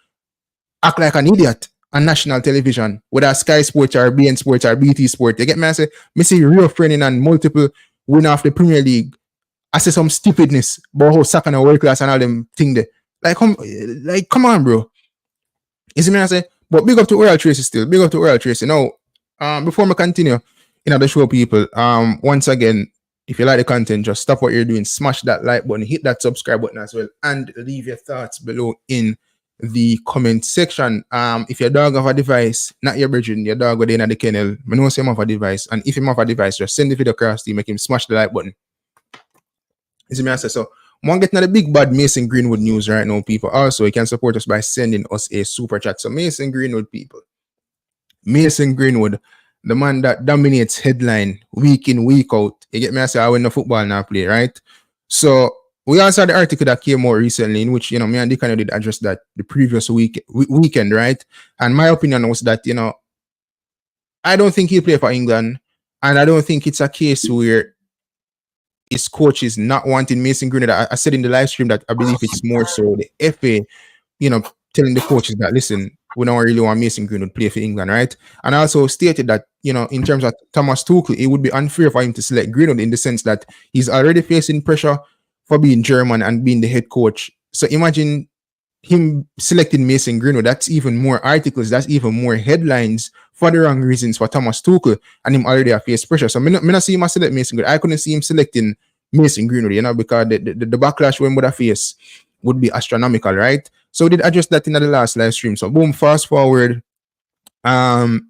Act like an idiot on national television, whether Sky Sports or BN Sports or BT Sport. You get me? I say, me see real friending and multiple winner of the Premier League I say some stupidness about how Saka and world class and all them thing there. Like come on, bro. You see me I say? But big up to Oral Tracey still. Big up to Oral Tracey. Now, before we continue, the show people, once again, if you like the content, just stop what you're doing, smash that like button, hit that subscribe button as well, and leave your thoughts below in the comment section. If your dog have a device, not your brethren, your dog within the kennel, I know say him have a device, and if him have a device, just send the video across to him, make him smash the like button. You see me I say? So one getting the big bad Mason Greenwood news right now, people. Also, you can support us by sending us a super chat. So Mason Greenwood, people. Mason Greenwood, the man that dominates headline week in, week out. You get me I say, I win the football now play, right? So we also had the article that came out recently in which, me and Dick did address that the previous weekend, right? And my opinion was that, I don't think he'll play for England. And I don't think it's a case where his coach is not wanting Mason Greenwood. I said in the live stream that I believe it's more so the FA, telling the coaches that, listen, we don't really want Mason Greenwood to play for England, right? And I also stated that, in terms of Thomas Tuchel, it would be unfair for him to select Greenwood in the sense that he's already facing pressure for being German and being the head coach. So imagine him selecting Mason Greenwood. That's even more articles. That's even more headlines for the wrong reasons for Thomas Tuchel, and him already have faced pressure. So I not see him select Mason Greenwood. I couldn't see him selecting Mason Greenwood, because the backlash when would have face would be astronomical, right? So we did address that in the last live stream. So boom, fast forward, Favor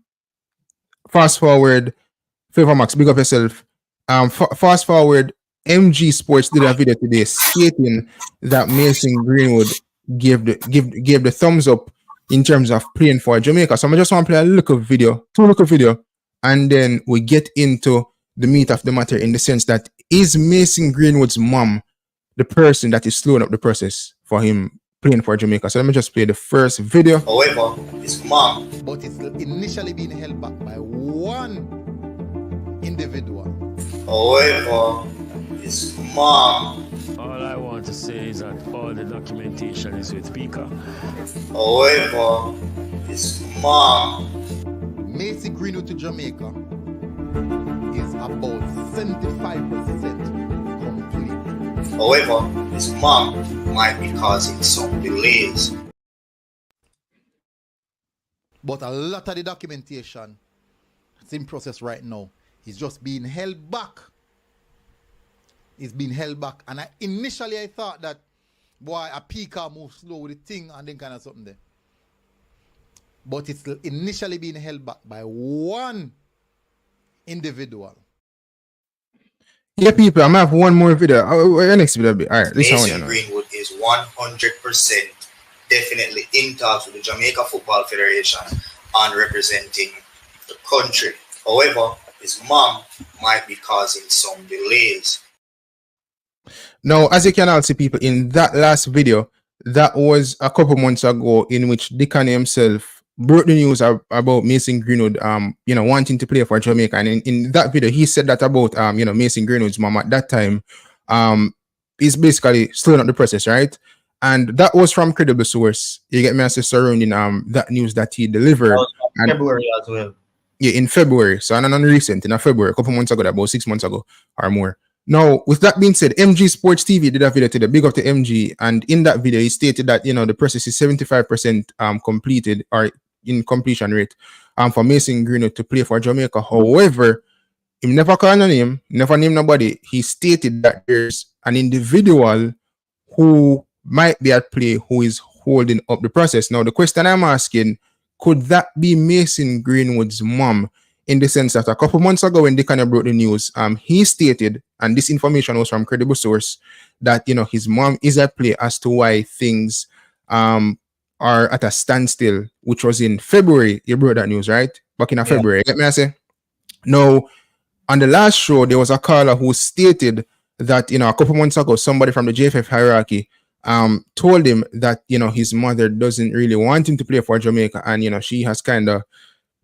Max, big up yourself. Fast forward, MG Sports did a video today stating that Mason Greenwood gave the thumbs up in terms of playing for Jamaica. So I just want to play two little video, and then we get into the meat of the matter in the sense that is Mason Greenwood's mom the person that is slowing up the process for him playing for Jamaica. So let me just play the first video. However, his mom. But it's initially being held back by one individual. However, his mom. All I want to say is that all the documentation is with Bakr. However, his mom. Mason Greenwood to Jamaica is about 75% complete. However, his mom might be causing some delays. But a lot of the documentation that's in process right now is just being held back. It's being held back. And initially I thought that, boy, a PK move slow with the thing and then kind of something there. But it's initially being held back by one individual. Yeah, people, I'm gonna have one more video. Next video. All right, this Mason one. Greenwood is 100% definitely in talks with the Jamaica Football Federation on representing the country. However, his mom might be causing some delays. Now, as you can all see, people, in that last video, that was a couple months ago, in which Dickon himself broke the news about Mason Greenwood, wanting to play for Jamaica. And in that video, he said that about, Mason Greenwood's mom at that time, is basically slowing up the process, right? And that was from credible source. You get me as surrounding that news that he delivered. In February as well. Yeah, in February. So not recent, in February, a couple months ago, about 6 months ago or more. Now, with that being said, MG Sports TV did a video today, big up to MG, and in that video, he stated that, the process is 75% completed or in completion rate for Mason Greenwood to play for Jamaica. However, he never called a name, never named nobody. He stated that there's an individual who might be at play who is holding up the process. Now, the question I'm asking, could that be Mason Greenwood's mom? In the sense that a couple months ago when Dickon brought the news, he stated, and this information was from credible source, that his mom is at play as to why things are at a standstill, which was in February. You brought that news, right? Back in February. Let me say. Now, on the last show, there was a caller who stated that a couple months ago, somebody from the JFF hierarchy told him that his mother doesn't really want him to play for Jamaica, and she has kind of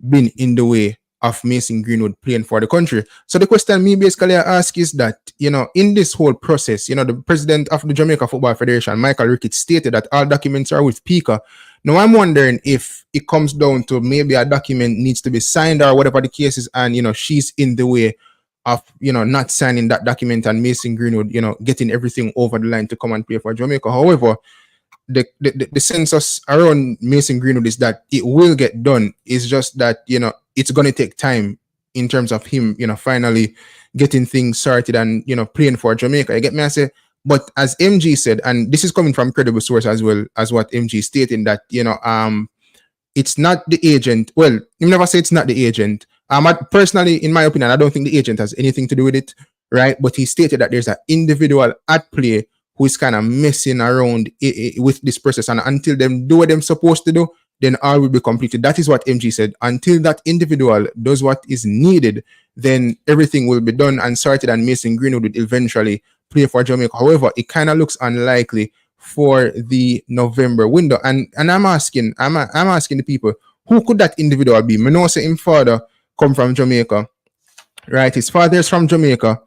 been in the way of Mason Greenwood playing for the country. So the question me basically ask is that, in this whole process, the president of the Jamaica Football Federation, Michael Ricketts, stated that all documents are with Bakr. Now I'm wondering if it comes down to maybe a document needs to be signed or whatever the case is, and she's in the way of not signing that document and Mason Greenwood getting everything over the line to come and play for Jamaica. However, the census around Mason Greenwood is that it will get done. It's just that it's gonna take time in terms of him finally getting things sorted and playing for Jamaica. You get me? I say, but as MG said, and this is coming from credible source as well as what MG stating, that it's not the agent. Well, you never say it's not the agent. Personally, in my opinion, I don't think the agent has anything to do with it, right? But he stated that there's an individual at play who is kind of messing around with this process, and until them do what they're supposed to do, then all will be completed. That is what MG said. Until that individual does what is needed, then everything will be done and sorted, and Mason Greenwood will eventually play for Jamaica. However, it kind of looks unlikely for the November window. And I'm asking the people, who could that individual be? I know say his father come from Jamaica, right? His father is from Jamaica.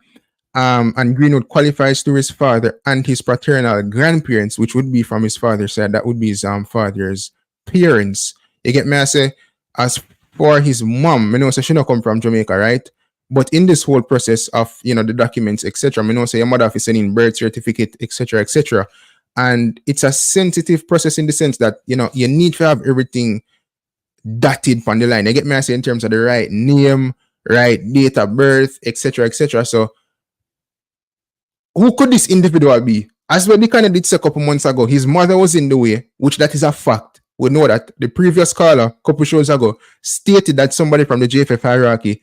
And Greenwood qualifies through his father and his paternal grandparents, which would be from his father's side. That would be his father's parents. You get me? I say, as for his mom, I know say she not come from Jamaica, right? But in this whole process of the documents, etc., I know say your mother is sending birth certificate, etc., etc., and it's a sensitive process in the sense that you need to have everything dotted on the line. You get me? I say, in terms of the right name, right date of birth, etc., etc. So who could this individual be? As well, the kind of did say a couple months ago, his mother was in the way, which that is a fact. We know that. The previous caller, a couple shows ago, stated that somebody from the JFF hierarchy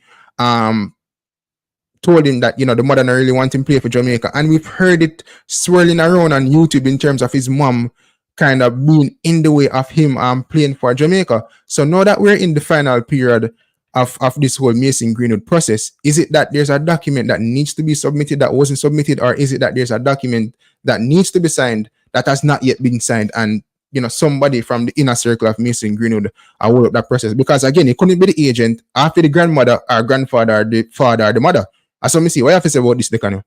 told him that, the mother not really want him to play for Jamaica. And we've heard it swirling around on YouTube in terms of his mom kind of being in the way of him playing for Jamaica. So now that we're in the final period of this whole Mason Greenwood process, is it that there's a document that needs to be submitted that wasn't submitted, or is it that there's a document that needs to be signed that has not yet been signed, and somebody from the inner circle of Mason Greenwood will up that process? Because again, it couldn't be the agent after the grandmother or grandfather or the father or the mother. As so me see, what you have to say about this, Decano?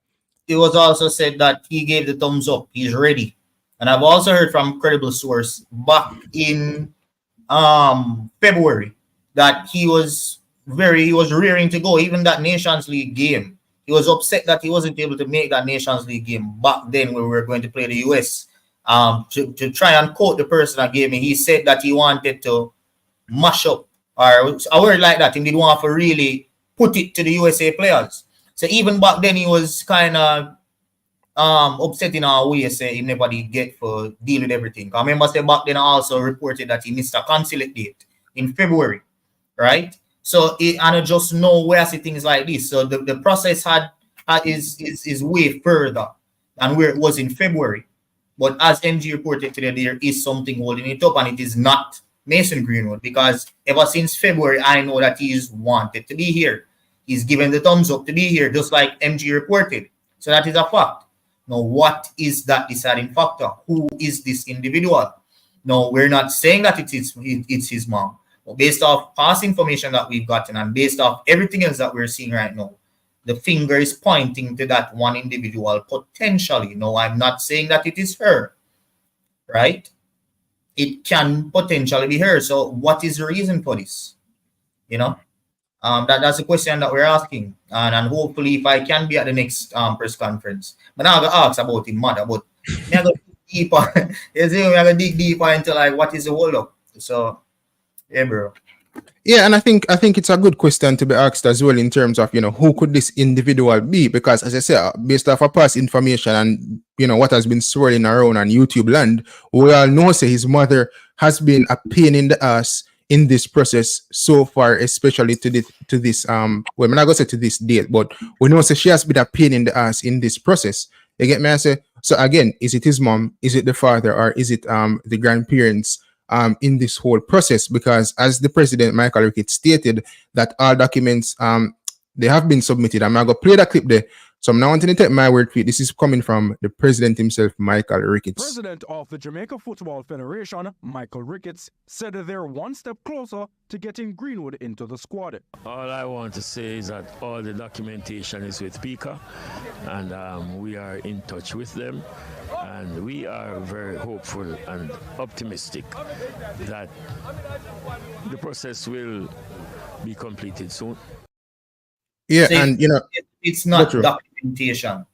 It was also said that he gave the thumbs up, he's ready. And I've also heard from credible source back in February that he was rearing to go. Even that Nations League game, he was upset that he wasn't able to make that Nations League game back then when we were going to play the US. To try and quote the person that gave me, he said that he wanted to mash up, or a word like that, he didn't want to really put it to the USA players. So even back then he was kind of upset in our way, say he never did get for deal with everything. I remember say back then I also reported that he missed a consulate date in February, right? So and I just know where I see things like this. So the process is way further than where it was in February. But as MG reported today, there is something holding it up, and it is not Mason Greenwood, because ever since February, I know that he's wanted to be here. He's given the thumbs up to be here, just like MG reported. So that is a fact. Now, what is that deciding factor? Who is this individual? No, we're not saying that it's his mom. But based off past information that we've gotten and based off everything else that we're seeing right now, the finger is pointing to that one individual potentially. No, I'm not saying that it is her, right? It can potentially be her. So what is the reason for this? That's the question that we're asking. And hopefully if I can be at the next press conference, but now I'm going to ask about his mother, but I'm going to dig deeper. I'm going to dig deeper into like what is the hold up. So, yeah, bro. Yeah, and I think it's a good question to be asked as well in terms of who could this individual be, because as I said, based off of past information and what has been swirling around on YouTube land, we all know say his mother has been a pain in the ass in this process so far, especially to this well, I'm not gonna say to this date, but we know say she has been a pain in the ass in this process. You get me? I say, so again, is it his mom, is it the father, or is it the grandparents in this whole process? Because as the president Michael Ricketts stated that all documents they have been submitted. I'm gonna play that clip there. So I'm not wanting to take my word for it. This is coming from the president himself, Michael Ricketts. President of the Jamaica Football Federation, Michael Ricketts, said that they're one step closer to getting Greenwood into the squad. All I want to say is that all the documentation is with Pika, and we are in touch with them, and we are very hopeful and optimistic that the process will be completed soon. Yeah, So and it's not true. documentation.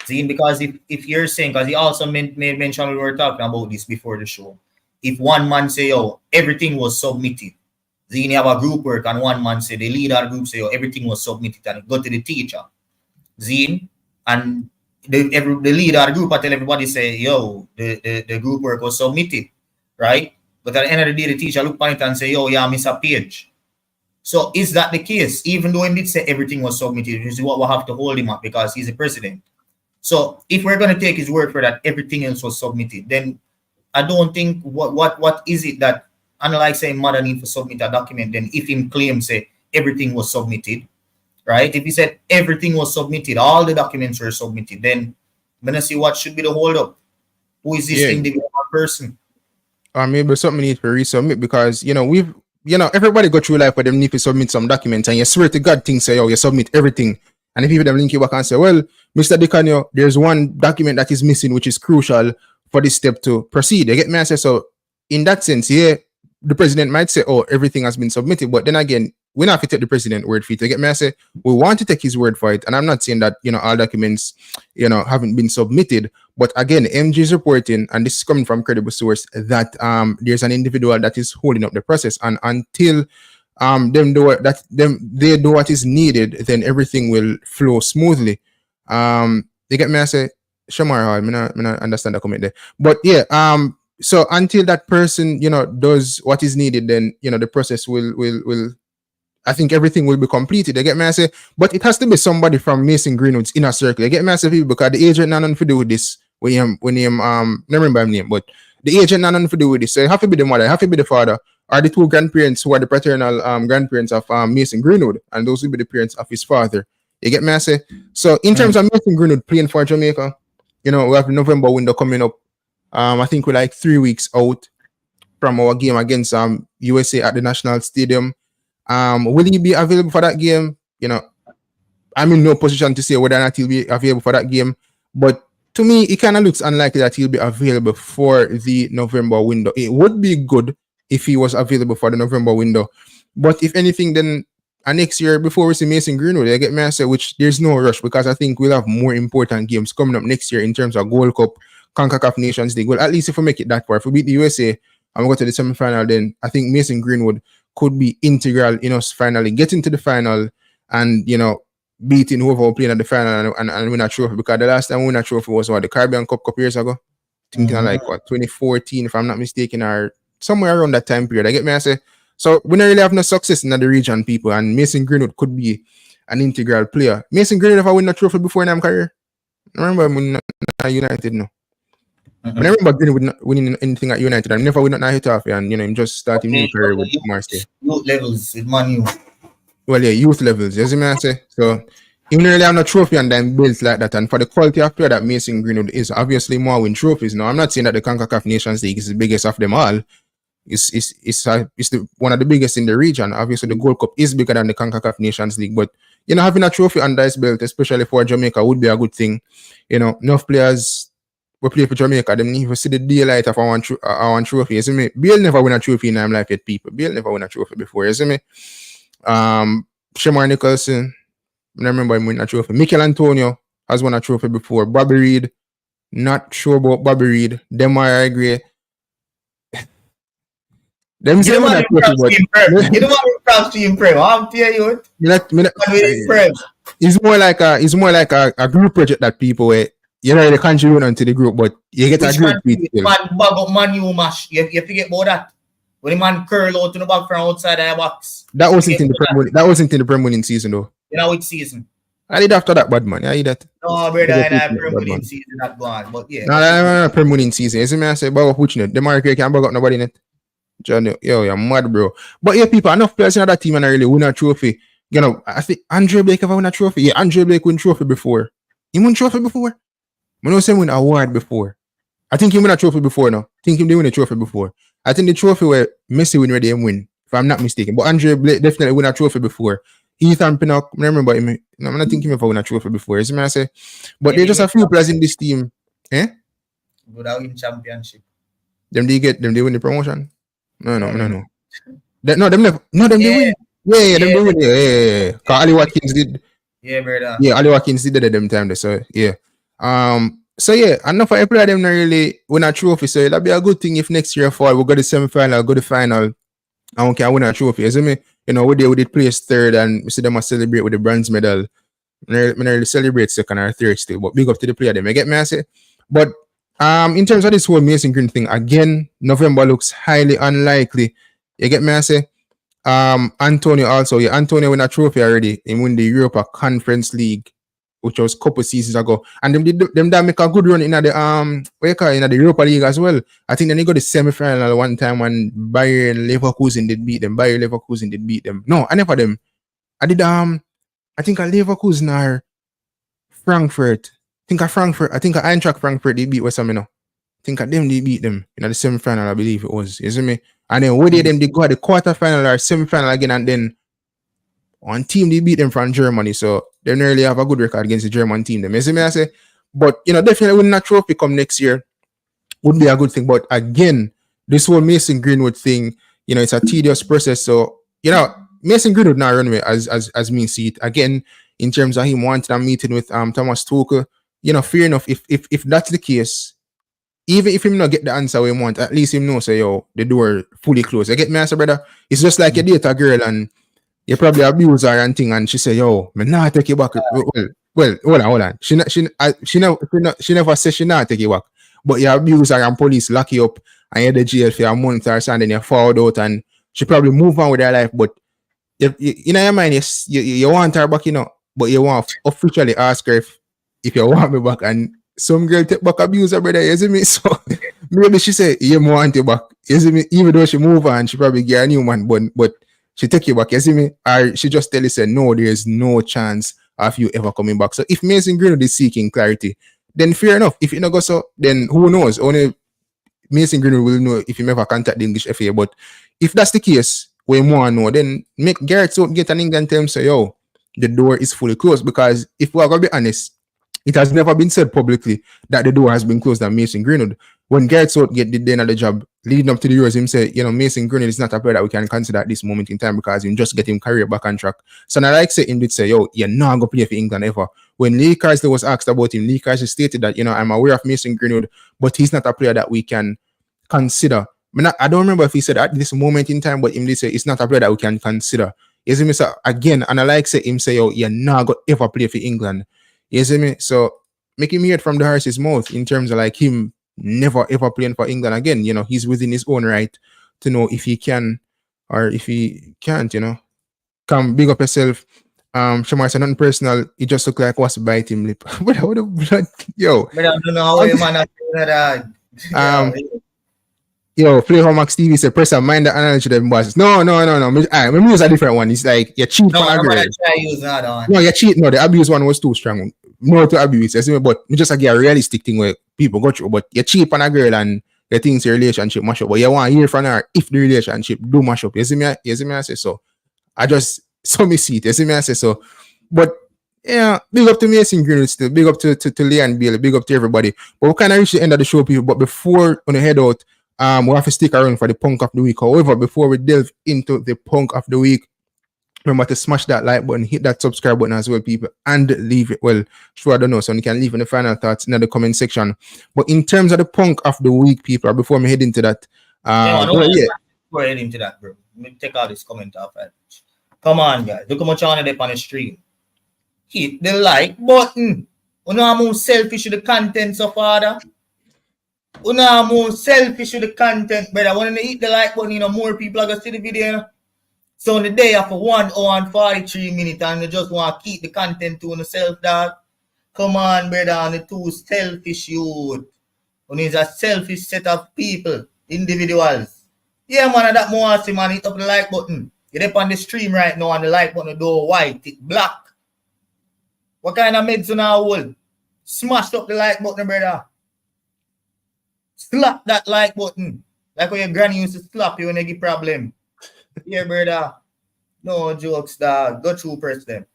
See, because if you're saying, because he also made mention, we were talking about this before the show. If one man say, oh, everything was submitted, then you have a group work, and one man say, the leader of the group say, oh, everything was submitted, and it go to the teacher. Zine, and the leader of the group, I tell everybody, say, yo, the group work was submitted, right? But at the end of the day, the teacher look on it and say, yo, yeah, I miss a page. So is that the case? Even though he did say everything was submitted, which is what we'll have to hold him up because he's the president. So if we're going to take his word for that, everything else was submitted, then I don't think what is it that, unlike saying mother need to submit a document, then if him claim say everything was submitted, right? If he said everything was submitted, all the documents were submitted, then I'm gonna see what should be the hold up. Who is this individual person? Or maybe something need to resubmit because everybody go through life where them need to submit some documents and you swear to God things say, oh, you submit everything. And if people them link you back and say, well, Mr. Decanio, there's one document that is missing which is crucial for this step to proceed. You get me? I say, so in that sense, yeah, the president might say, oh, everything has been submitted. But then again, we don't have to take the president word for it. You get me? I say, we want to take his word for it. And I'm not saying that, all documents, haven't been submitted. But again, MG is reporting, and this is coming from credible source, that there's an individual that is holding up the process. And until they do what is needed, then everything will flow smoothly. You get me? I say, Shamar, I not understand the comment there. But yeah, so until that person, does what is needed, then the process will I think everything will be completed. You get me? I say, but it has to be somebody from Mason Greenwood's inner circle. You get me? I say, because the agent not nothing to do with this. When him never remember his name, but the agent not nothing to do with this. So it have to be the mother, it have to be the father, or the two grandparents who are the paternal grandparents of Mason Greenwood, and those will be the parents of his father. You get me? I say, so in terms of Mason Greenwood playing for Jamaica, we have the November window coming up. I think we're like 3 weeks out from our game against USA at the National Stadium. Will he be available for that game? I'm in no position to say whether or not he'll be available for that game. But to me, it kind of looks unlikely that he'll be available for the November window. It would be good if he was available for the November window. But if anything, then next year, before we see Mason Greenwood, I get me answer, which there's no rush because I think we'll have more important games coming up next year in terms of Gold Cup, Concacaf Nations League. Well, at least if we make it that far, if we beat the USA and we go to the semi-final, then I think Mason Greenwood could be integral in us finally getting to the final and, beating whoever we're playing at the final and win a trophy. Because the last time we won a trophy was the Caribbean Cup couple years ago. I think 2014, if I'm not mistaken, or somewhere around that time period. I get me, I say. So we don't really have no success in the region, people, and Mason Greenwood could be an integral player. Mason Greenwood ever win a trophy before in his career? I remember when United, no. I remember Greenwood not winning anything at United. I never win at hit off, and him just starting new career with Marseille. Youth levels with Man U. Well, yeah, youth levels, you see me I say. So he really have no trophy and then built like that. And for the quality of player that Mason Greenwood is, obviously more win trophies. Now, I'm not saying that the Concacaf Nations League is the biggest of them all. It's one of the biggest in the region. Obviously, the Gold Cup is bigger than the Concacaf Nations League. But, having a trophy under his belt, especially for Jamaica, would be a good thing. Enough players who play for Jamaica, they need to see the daylight of our trophy. You see me? Bale never win a trophy in his life yet, people. Bale never win a trophy before. You see me? Shamar Nicholson, I remember him winning a trophy. Mikel Antonio has won a trophy before. Bobby Reid, not sure about Bobby Reid. Demar Gray. Them say win a trophy, but you don't want to props to impress. I'm telling you. It's more like a group project that people they contribute onto the group, but you get a group with Man U mash. You forget about that. When the man curl out to the back from outside the box. That wasn't in the Premier Winning season though. Which season? I did after that, bad man. I did that. No, brother, I had Premier Winning season not gone. But yeah. No, Premier Winning season. You see me I say bag up which net. The Mark can't bag up nobody in it. John, yo, you're mad, bro. But yeah, people, enough players in that team and I really win a trophy. I think Andre Blake ever won a trophy. Yeah, Andre Blake won trophy before. He won trophy before? I know him win award before. I think he won a trophy before now. I think he win a trophy before. I think the trophy where Messi win where they win, if I'm not mistaken. But Andre Blake definitely win a trophy before. Ethan Pinnock, I remember him. I'm not thinking if I win a trophy before. You see me I say? But there's just a few players in this team. Without win championship. They win the promotion? No. They win. Yeah, them they win. Yeah. Because Ali Watkins did. Yeah, brother. Yeah, Ali Watkins did it them time there, so yeah. So yeah, enough for every of them not really win a trophy. So that'd be a good thing if next year fall we go to semi-final, go to final, and we can win a trophy. You see me? You know, we did place third and we see them celebrate with the bronze medal. We nearly celebrate second or third still, but big up to the player them. You get me? I say? But in terms of this whole Mason Green thing, again, November looks highly unlikely. You get me? I say? Antonio also, yeah, Antonio won a trophy already. He won the Europa Conference League, which was a couple seasons ago. And them that make a good run in the Europa League as well. I think then they got the semi-final one time when Bayern Leverkusen did beat them. Bayer Leverkusen did beat them. No, I never them. I did I think a Leverkusen or Frankfurt. I think Eintracht Frankfurt they beat West Ham, you know. I think them they beat them in the semi-final, I believe it was. You see me? And then where they go at the quarter-final or semi-final again, and then one team they beat them from Germany, so they nearly have a good record against the German team. Them, you see me? I say, but you know, definitely winning a trophy come next year would be a good thing. But again, this whole Mason Greenwood thing, you know, it's a tedious process. So you know, Mason Greenwood now run away as me see it again in terms of him wanting a meeting with Thomas Tuchel. You know, fair enough. If that's the case. Even if him not get the answer we want, at least him know say, yo, the door fully closed. You get me answer, brother? It's just like you date a girl and you probably abuse her and thing, and she say, yo, me not take you back. Well, hold on. She never say she not take you back. But you abuse her and police lock you up and you're the jail for a month or something, then you fall out and she probably move on with her life. But you in your mind, you want her back, you know, but you want to officially ask her if you want me back, and some girl take back abuse her, brother, you see me? So maybe she say, you want you back, you see me? Even though she move on, she probably get a new man, but she take you back, you see me? Or she just tell you, say, no, there's no chance of you ever coming back. So if Mason Greenwood is seeking clarity, then fair enough. If you not go so, then who knows? Only Mason Greenwood will know if you ever contact the English FA. But if that's the case, we want to know, then make Gareth South get an England tell him, say, yo, the door is fully closed. Because if we're going to be honest, it has never been said publicly that the door has been closed on Mason Greenwood. When Gareth Southgate did the job leading up to the Euros, him say, you know, Mason Greenwood is not a player that we can consider at this moment in time because him just get him career back on track. So now like say him did say, yo, you're not going to play for England ever. When Lee Carsley was asked about him, Lee Carsley stated that, you know, I'm aware of Mason Greenwood, but he's not a player that we can consider. I don't remember if he said at this moment in time, but him did say it's not a player that we can consider. You see me? So again, and I like say him say, yo, you're not going to ever play for England. You see me? So make him hear it from the horse's mouth in terms of like him never ever playing for England again. You know, he's within his own right to know if he can or if he can't, you know. Come big up yourself. Shamar said nothing personal. It just look like what's bite him lip. What the blood? Yo. But I don't know how you man that. Yo, Flavor Max TV said, press a mind the analogy them boys. No. Me use a different one. It's like you cheat on a girl. No, you cheat. No, the abuse one was too strong. More to abuse, but me just like a realistic thing where people go through. But you cheat on a girl and you think your relationship mash up. But you want to hear from her if the relationship do mash up. You see me? I say so. I just saw me see it. You see me? I say so. But yeah, big up to Mason Greenwood still. Big up to Leon Bailey. Big up to everybody. But we kind of reach the end of the show, people. But before we head out, we have to stick around for the punk of the week. However, before we delve into the punk of the week, remember to smash that like button, hit that subscribe button as well, people, and leave it. Well, sure, I don't know, so you can leave in the final thoughts in the comment section. But in terms of the punk of the week, people, before we head into that, before I head into that, bro, let me take out this comment off. Right? Come on, guys, look how much on it on the stream. Hit the like button. You know how much selfish the content so far. You know how much selfish the content, brother. When you hit the like button, you know more people are gonna see the video. You know? So on the day after 1 hour and 43 minutes, and you just want to keep the content to yourself, dog. Come on, brother, and the two selfish youth. When it's a selfish set of people, individuals. Yeah, man, that more see, man, hit up the like button. You're up on the stream right now, and the like button door white, it black. What kind of medicine I hold? Smash up the like button, brother. Slap that like button. Like when your granny used to slap you when you get problem. Yeah, brother. No jokes, dog. Go through, press them.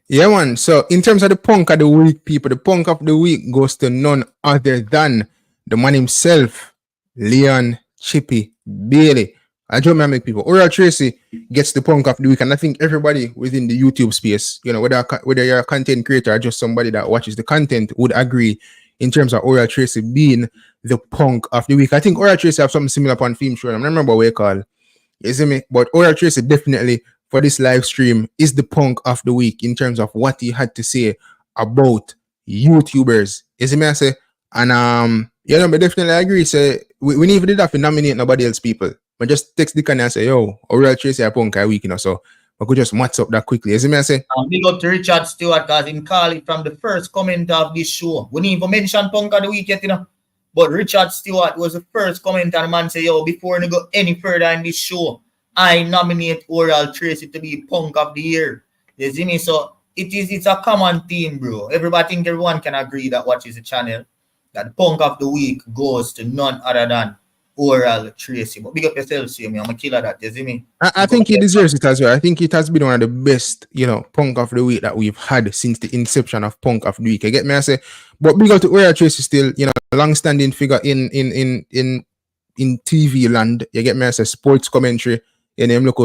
Yeah, man. So, in terms of the punk of the week, people, the punk of the week goes to none other than the man himself, Leon Chippy Bailey. I don't make people. Oral Tracey gets the punk of the week, and I think everybody within the YouTube space, you know, whether you're a content creator or just somebody that watches the content, would agree in terms of Oral Tracey being the punk of the week. I think Oral Tracey have something similar upon Theme Show. I don't remember what you call. You see me? But Oral Tracey definitely for this live stream is the punk of the week in terms of what he had to say about YouTubers. You see me? I say, and you know, but definitely I agree. Say we need to do that to nominate nobody else people. But just text the can and say, yo, Oral Tracey a punk a week, you know. So I could just match up that quickly. You see me? I say, big up to Richard Stewart because him call it from the first comment of this show. We didn't even mention punk of the week yet, you know. But Richard Stewart was the first comment, and the man say, yo, before we go any further in this show, I nominate Oral Tracey to be punk of the year. You see me? So it's a common theme, bro. Everyone can agree that watches the channel that the punk of the week goes to none other than Oral Tracey. But big up yourself, see me. I'm a killer that, you see me? I think he deserves it as well. I think it has been one of the best, you know, punk of the week that we've had since the inception of punk of the week. You get me? I say, but big up to Oral Tracey still, you know, a long-standing figure in TV land. You get me? I say, sports commentary. You know, look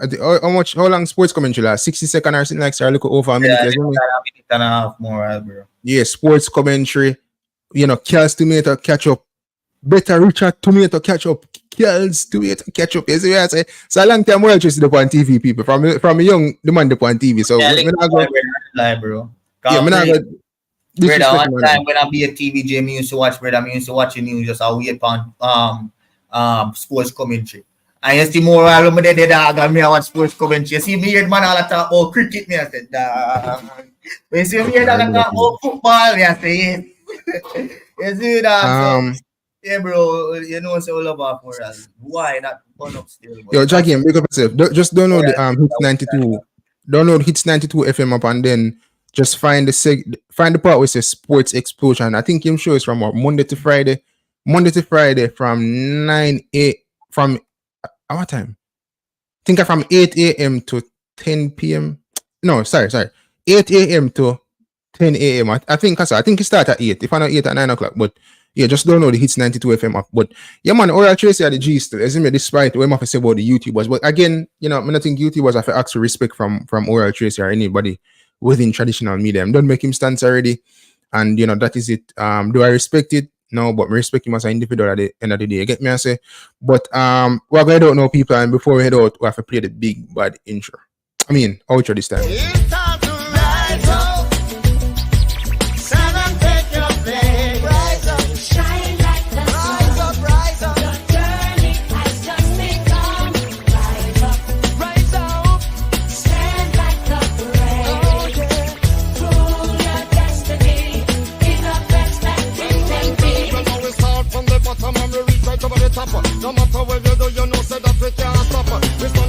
how long sports commentary last? 60 seconds or something like that. Look over a minute. Yeah, a minute and a half more, bro. Yeah, sports commentary. You know, Charles Tomato catch up. Better Richard Tomato catch up. Charles Tomato catch up. You see what I say? So a long time Oral Tracey upon TV, people. From a young demand upon TV. So yeah, bro. Yeah, brother, one time when I be a TVJ, me used to watch the news just I wait on sports commentary. I used to more all of the dog and me I watch sports commentary. You see me hear man all talk about cricket, me I said, dog. When you see me hear that talk about football, me I say yes. You see that? Yeah, bro, you know what's all about for us. Why not fun up still? Yo, Jackie, make up yourself. Just download the Hits 92. Download Hits 92 FM up and then just find the part where it says Sports Explosion. I think him show is from Monday to Friday. Monday to Friday from 9 a.m. from what time? I think from 8 a.m. to 10 p.m. No, sorry. 8 a.m. to 10 a.m. I think it starts at 8. If I know 8 at 9 o'clock, but yeah, just don't know the Hits 92 FM up. But yeah, man, Oral Tracey at the G still, isn't it? Despite what I have to say about the YouTubers. But again, you know, I don't think YouTubers have to ask for respect from Oral Tracey or anybody within traditional media. Don't make him stance already. And you know, that is it. Do I respect it? No, but I respect him as an individual at the end of the day. You get me? I say. But we're going to know people, and before we head out, we have to play the big bad intro. I mean, outro this time. No matter where you do, you know, say that we can't stop.